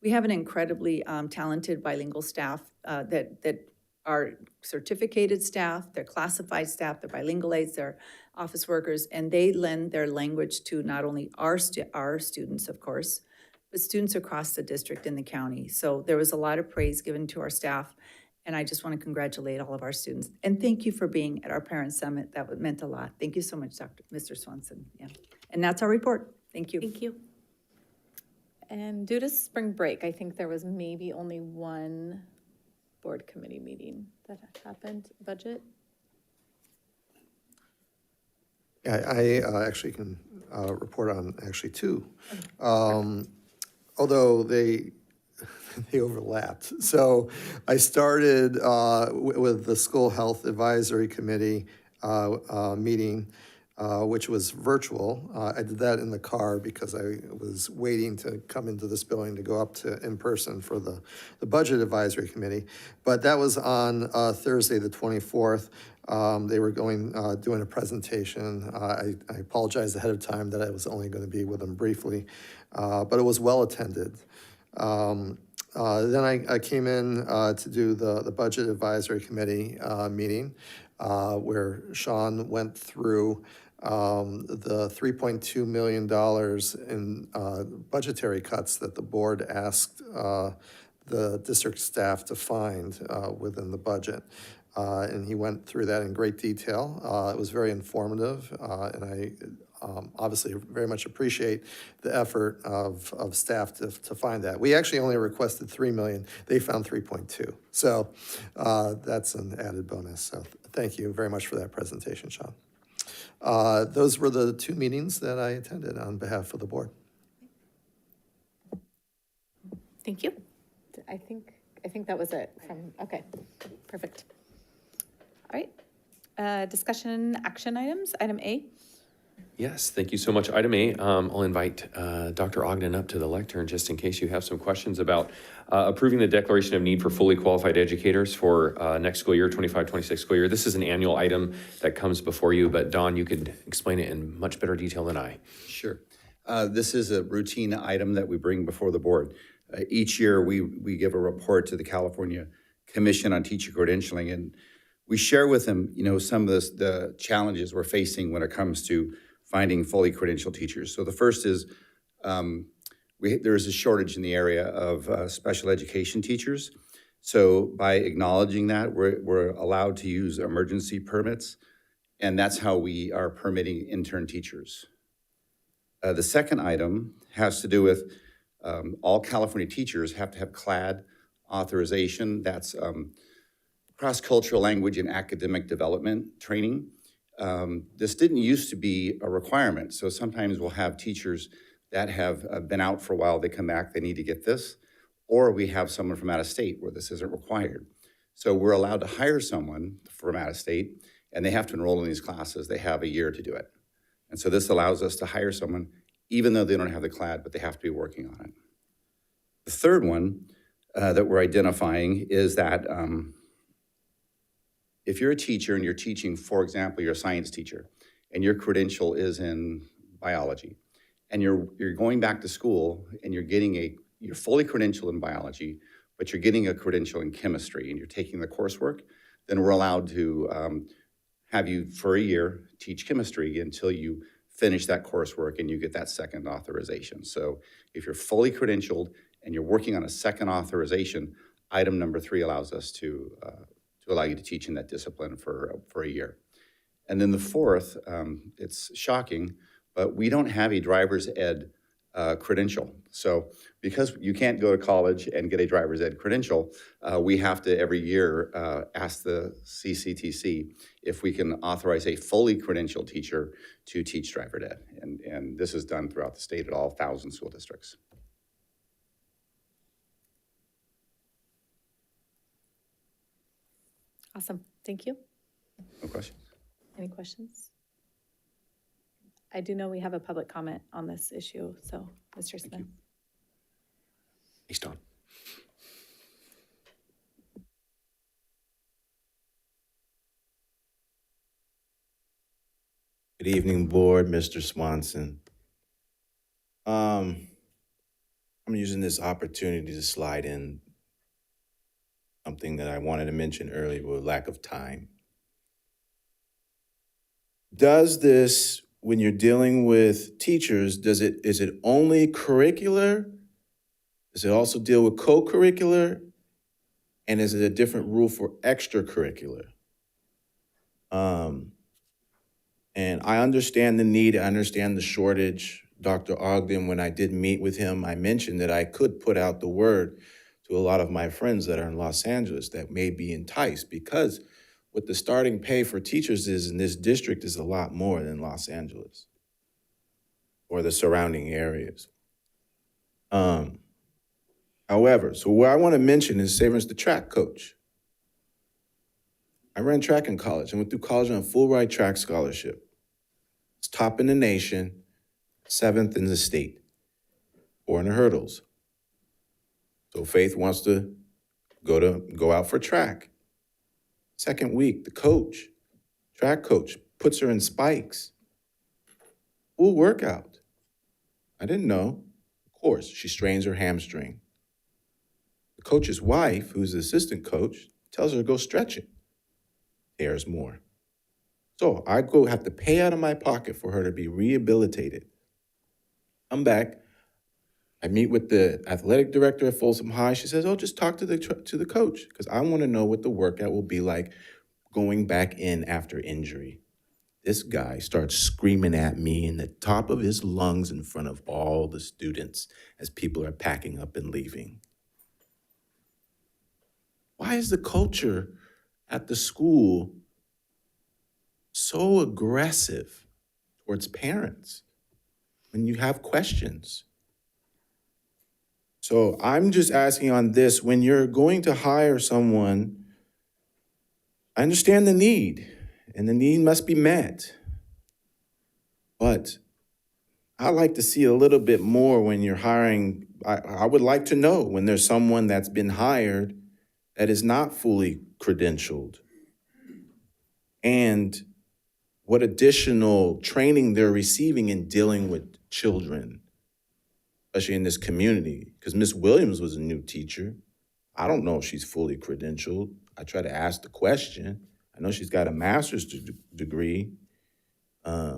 we have an incredibly talented bilingual staff that are certificated staff, they're classified staff, they're bilingual aides, they're office workers, and they lend their language to not only our students, of course, but students across the district and the county. So there was a lot of praise given to our staff. And I just want to congratulate all of our students. And thank you for being at our Parent Summit. That meant a lot. Thank you so much, Mr. Swanson. Yeah. And that's our report. Thank you. Thank you. And due to spring break, I think there was maybe only one board committee meeting that happened, budget. Yeah, I actually can report on actually two, although they overlapped. So I started with the School Health Advisory Committee meeting, which was virtual. I did that in the car because I was waiting to come into this building to go up to in person for the Budget Advisory Committee. But that was on Thursday, the 24th. They were doing a presentation. I apologized ahead of time that I was only going to be with them briefly, but it was well attended. Then I came in to do the Budget Advisory Committee meeting, where Sean went through the $3.2 million in budgetary cuts that the board asked the district staff to find within the budget. And he went through that in great detail. It was very informative, and I obviously very much appreciate the effort of staff to find that. We actually only requested $3 million. They found 3.2. So that's an added bonus. So thank you very much for that presentation, Sean. Those were the two meetings that I attended on behalf of the board. Thank you. I think that was it okay, perfect. All right, discussion action items, item A. Yes, thank you so much. Item A, I'll invite Dr. Ogden up to the lectern just in case you have some questions about approving the declaration of need for fully qualified educators for next school year, 25-26 school year. This is an annual item that comes before you, but Don, you could explain it in much better detail than I. Sure. This is a routine item that we bring before the board. Each year, we give a report to the California Commission on Teacher Credentialing, and we share with them, some of the challenges we're facing when it comes to finding fully credentialed teachers. So the first is there is a shortage in the area of special education teachers. So by acknowledging that, we're allowed to use emergency permits, and that's how we are permitting intern teachers. The second item has to do with all California teachers have to have CLAD authorization. That's cross-cultural language and academic development training. This didn't used to be a requirement. So sometimes we'll have teachers that have been out for a while, they come back, they need to get this, or we have someone from out of state where this isn't required. So we're allowed to hire someone from out of state, and they have to enroll in these classes. They have a year to do it. And so this allows us to hire someone, even though they don't have the CLAD, but they have to be working on it. The third one that we're identifying is that if you're a teacher and you're teaching, for example, you're a science teacher, and your credential is in biology, and you're going back to school and you're fully credentialed in biology, but you're getting a credential in chemistry and you're taking the coursework, then we're allowed to have you for a year teach chemistry until you finish that coursework and you get that second authorization. So if you're fully credentialed and you're working on a second authorization, item number 3 allows us to allow you to teach in that discipline for a year. And then the fourth, it's shocking, but we don't have a driver's ed credential. So because you can't go to college and get a driver's ed credential, we have to every year ask the CCTC if we can authorize a fully credentialed teacher to teach driver's ed. And this is done throughout the state at all 1,000 school districts. Awesome, thank you. No questions? Any questions? I do know we have a public comment on this issue, so Mr. Smith. Thanks, Don. Good evening, board, Mr. Swanson. I'm using this opportunity to slide in something that I wanted to mention earlier with lack of time. Does this, when you're dealing with teachers, is it only curricular? Does it also deal with co-curricular? And is it a different rule for extracurricular? And I understand the need, I understand the shortage. Dr. Ogden, when I did meet with him, I mentioned that I could put out the word to a lot of my friends that are in Los Angeles that may be enticed, because what the starting pay for teachers is in this district is a lot more than Los Angeles or the surrounding areas. However, so what I want to mention is, say, for instance, the track coach. I ran track in college. I went through college on a full ride track scholarship. It's top in the nation, 7th in the state, 400 hurdles. So Faith wants to go out for track. Second week, the coach, track coach, puts her in spikes. Full workout. I didn't know. Of course, she strains her hamstring. The coach's wife, who's the assistant coach, tells her to go stretch it. Tears more. So I have to pay out of my pocket for her to be rehabilitated. I'm back. I meet with the athletic director at Folsom High. She says, "Oh, just talk to the coach, because I want to know what the workout will be like going back in after injury." This guy starts screaming at me in the top of his lungs in front of all the students as people are packing up and leaving. Why is the culture at the school so aggressive towards parents when you have questions? So I'm just asking on this, when you're going to hire someone, I understand the need, and the need must be met. But I like to see a little bit more when you're hiring. I would like to know when there's someone that's been hired that is not fully credentialed, and what additional training they're receiving in dealing with children, especially in this community. Because Miss Williams was a new teacher. I don't know if she's fully credentialed. I try to ask the question. I know she's got a master's degree, but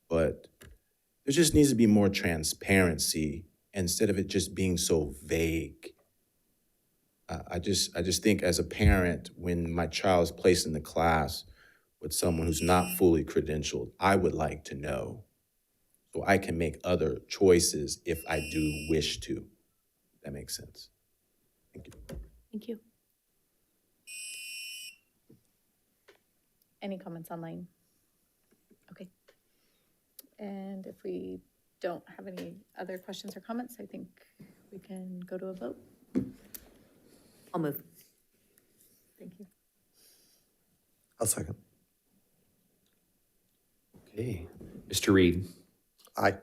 there just needs to be more transparency instead of it just being so vague. I just think as a parent, when my child is placed in the class with someone who's not fully credentialed, I would like to know so I can make other choices if I do wish to. That makes sense. Thank you. Thank you. Any comments online? Okay. And if we don't have any other questions or comments, I think we can go to a vote. I'll move. Thank you. I'll second. Okay. Mr. Reed? Aye.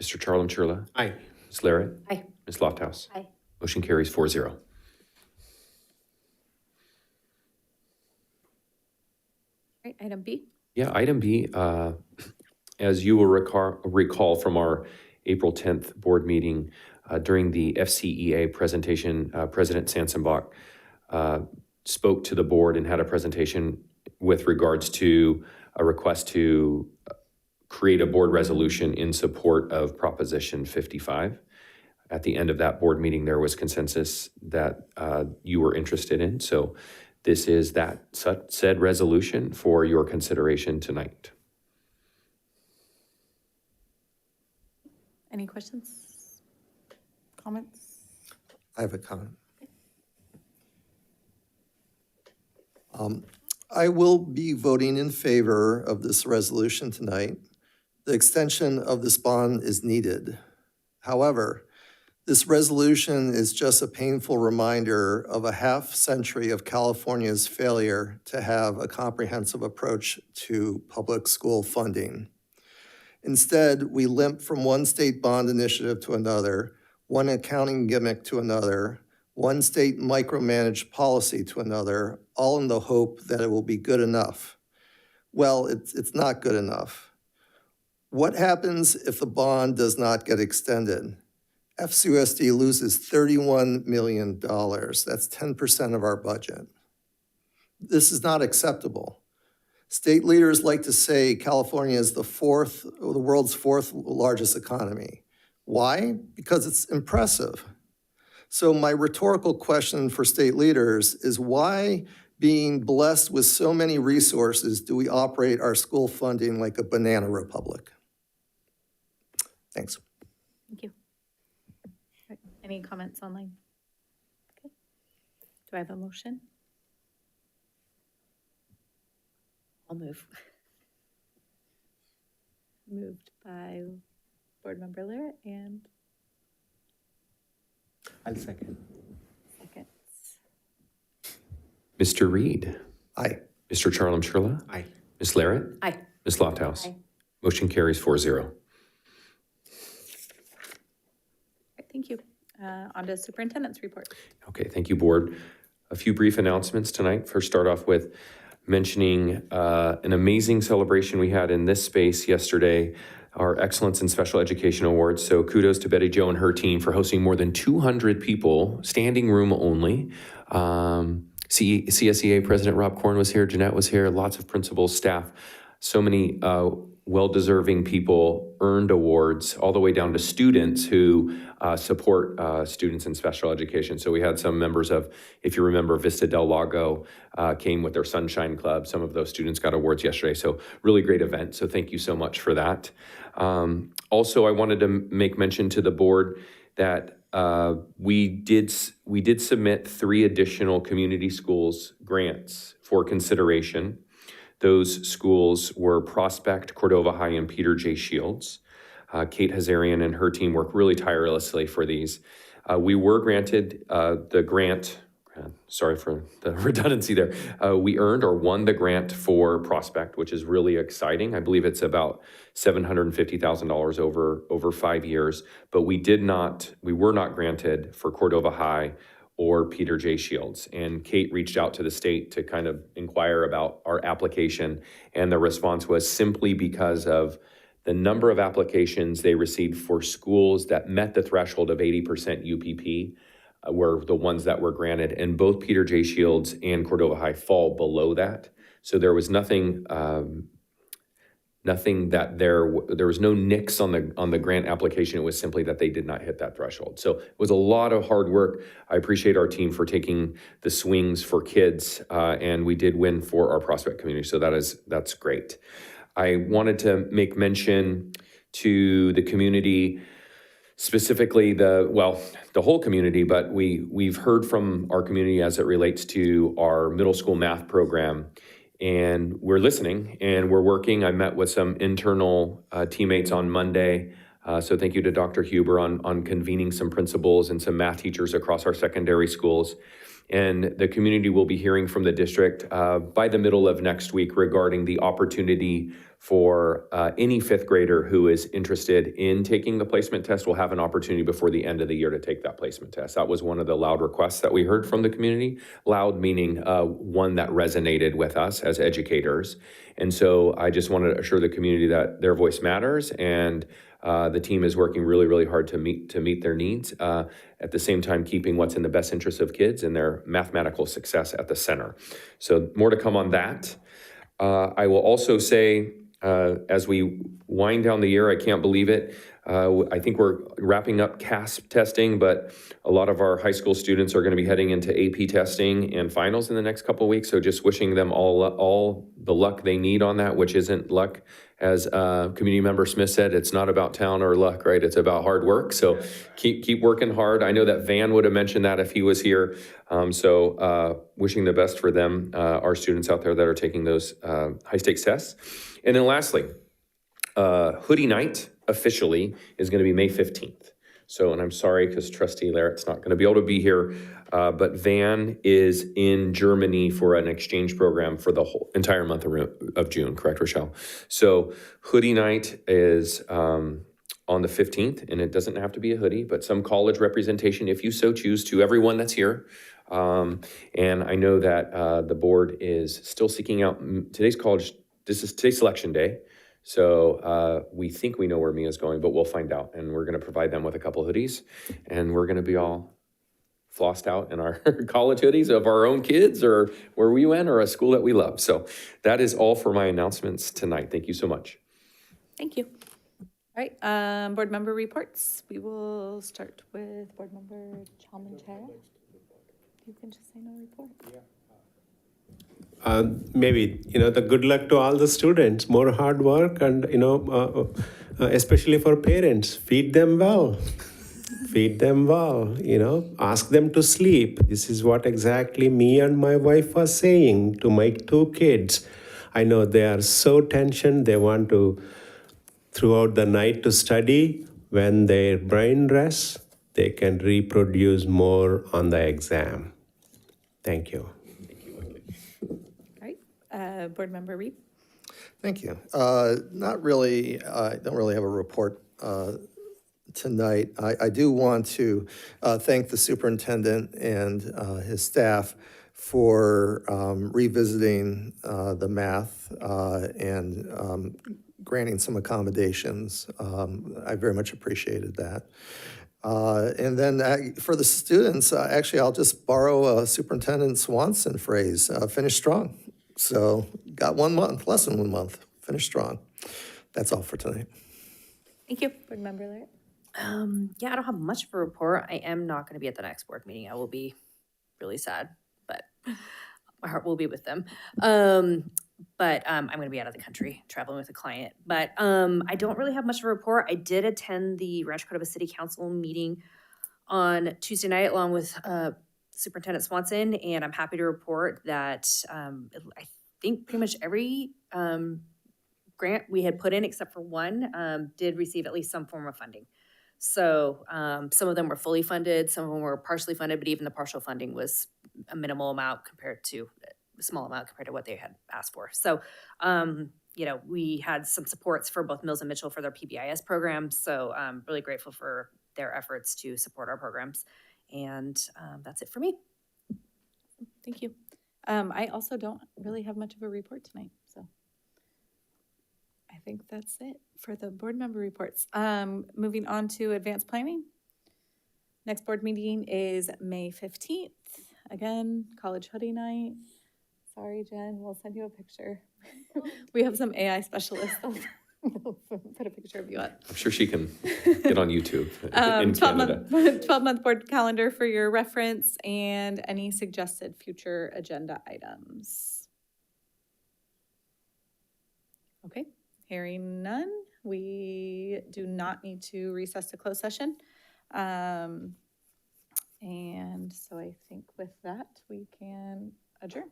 Mr. Charlam-Churla? Aye. Ms. Larrett? Aye. Ms. Lofthouse? Aye. Motion carries 4-0. All right, item B. Yeah, item B, as you will recall from our April 10th board meeting, during the FCEA presentation, President Sansenbach spoke to the board and had a presentation with regards to a request to create a board resolution in support of Proposition 55. At the end of that board meeting, there was consensus that you were interested in. So this is that said resolution for your consideration tonight. Any questions? Comments? I have a comment. I will be voting in favor of this resolution tonight. The extension of this bond is needed. However, this resolution is just a painful reminder of a half century of California's failure to have a comprehensive approach to public school funding. Instead, we limp from one state bond initiative to another, one accounting gimmick to another, one state micromanaged policy to another, all in the hope that it will be good enough. Well, it's not good enough. What happens if the bond does not get extended? FCUSD loses $31 million. That's 10% of our budget. This is not acceptable. State leaders like to say California is the world's fourth largest economy. Why? Because it's impressive. So my rhetorical question for state leaders is, why, being blessed with so many resources, do we operate our school funding like a banana republic? Thanks. Thank you. All right, any comments online? Okay. Do I have a motion? I'll move. Moved by Board Member Larrett and I'll second. seconds. Mr. Reed. Aye. Mr. Charlam Churla. Aye. Ms. Larrett. Aye. Ms. Lofthouse. Aye. Motion carries 4-0. Thank you. On to Superintendent's report. Okay, thank you, Board. A few brief announcements tonight. First, start off with mentioning an amazing celebration we had in this space yesterday, our Excellence in Special Education Awards. So kudos to Betty Jo and her team for hosting more than 200 people, standing room only. CSEA President Rob Korn was here, Jeanette was here, lots of principals, staff, so many well-deserving people earned awards, all the way down to students who support students in special education. So we had some members of, if you remember, Vista Del Lago came with their Sunshine Club. Some of those students got awards yesterday. So really great event. So thank you so much for that. Also, I wanted to make mention to the board that we did submit 3 additional community schools grants for consideration. Those schools were Prospect, Cordova High, and Peter J. Shields. Kate Hazarian and her team worked really tirelessly for these. We were granted the grant, sorry for the redundancy there. We earned or won the grant for Prospect, which is really exciting. I believe it's about $750,000 over 5 years, but we were not granted for Cordova High or Peter J. Shields. And Kate reached out to the state to kind of inquire about our application, and the response was simply because of the number of applications they received for schools that met the threshold of 80% UPP were the ones that were granted, and both Peter J. Shields and Cordova High fall below that. So there was nothing that there was no nix on the grant application. It was simply that they did not hit that threshold. So it was a lot of hard work. I appreciate our team for taking the swings for kids, and we did win for our Prospect community. So that's great. I wanted to make mention to the community, specifically the whole community, but we've heard from our community as it relates to our middle school math program. And we're listening and we're working. I met with some internal teammates on Monday. So thank you to Dr. Huber on convening some principals and some math teachers across our secondary schools. And the community will be hearing from the district by the middle of next week regarding the opportunity for any 5th grader who is interested in taking the placement test will have an opportunity before the end of the year to take that placement test. That was one of the loud requests that we heard from the community. Loud meaning one that resonated with us as educators. And so I just wanted to assure the community that their voice matters, and the team is working really, really hard to meet their needs, at the same time keeping what's in the best interest of kids and their mathematical success at the center. So more to come on that. I will also say, as we wind down the year, I can't believe it. I think we're wrapping up CASP testing, but a lot of our high school students are going to be heading into AP testing and finals in the next couple of weeks. So just wishing them all the luck they need on that, which isn't luck. As community member Smith said, it's not about talent or luck, right? It's about hard work. So keep working hard. I know that Van would have mentioned that if he was here. So wishing the best for them, our students out there that are taking those high stakes tests. And then lastly, hoodie night officially is going to be May 15th. So, and I'm sorry because Trustee Larrett's not going to be able to be here, but Van is in Germany for an exchange program for the whole entire month of June, correct, Rochelle? So hoodie night is on the 15th, and it doesn't have to be a hoodie, but some college representation, if you so choose, to everyone that's here. And I know that the board is still seeking out today's selection day. So we think we know where Mia's going, but we'll find out. And we're going to provide them with a couple hoodies, and we're going to be all flossed out in our college hoodies of our own kids or where we went or a school that we love. So that is all for my announcements tonight. Thank you so much. Thank you. All right, board member reports. We will start with board member Chalmanchera. You can just say no report. Maybe, the good luck to all the students, more hard work, and, especially for parents, feed them well. Feed them well, ask them to sleep. This is what exactly me and my wife are saying to my 2 kids. I know they are so tensioned, they want to throughout the night to study. When their brain rests, they can reproduce more on the exam. Thank you. All right, Board Member Reed. Thank you. Not really, I don't really have a report tonight. I do want to thank the superintendent and his staff for revisiting the math and granting some accommodations. I very much appreciated that. And then for the students, actually, I'll just borrow Superintendent Swanson phrase, finish strong. So got 1 month, less than 1 month, finish strong. That's all for tonight. Thank you. Board Member Larry. Yeah, I don't have much of a report. I am not going to be at the next board meeting. I will be really sad, but my heart will be with them. But I'm going to be out of the country traveling with a client. But I don't really have much of a report. I did attend the Rancho Cordova City Council meeting on Tuesday night along with Superintendent Swanson, and I'm happy to report that I think pretty much every grant we had put in except for one did receive at least some form of funding. So some of them were fully funded, some of them were partially funded, but even the partial funding was a minimal amount compared to a small amount compared to what they had asked for. So, you know, we had some supports for both Mills and Mitchell for their PBIS programs. So I'm really grateful for their efforts to support our programs. And that's it for me. Thank you. I also don't really have much of a report tonight, so I think that's it for the board member reports. Moving on to advanced planning. Next board meeting is May 15th. Again, college hoodie night. Sorry, Jen, we'll send you a picture. We have some AI specialists. We'll put a picture of you up. I'm sure she can get on YouTube in Canada. 12-month board calendar for your reference and any suggested future agenda items. Okay, hearing none, we do not need to recess to closed session. And so I think with that, we can adjourn.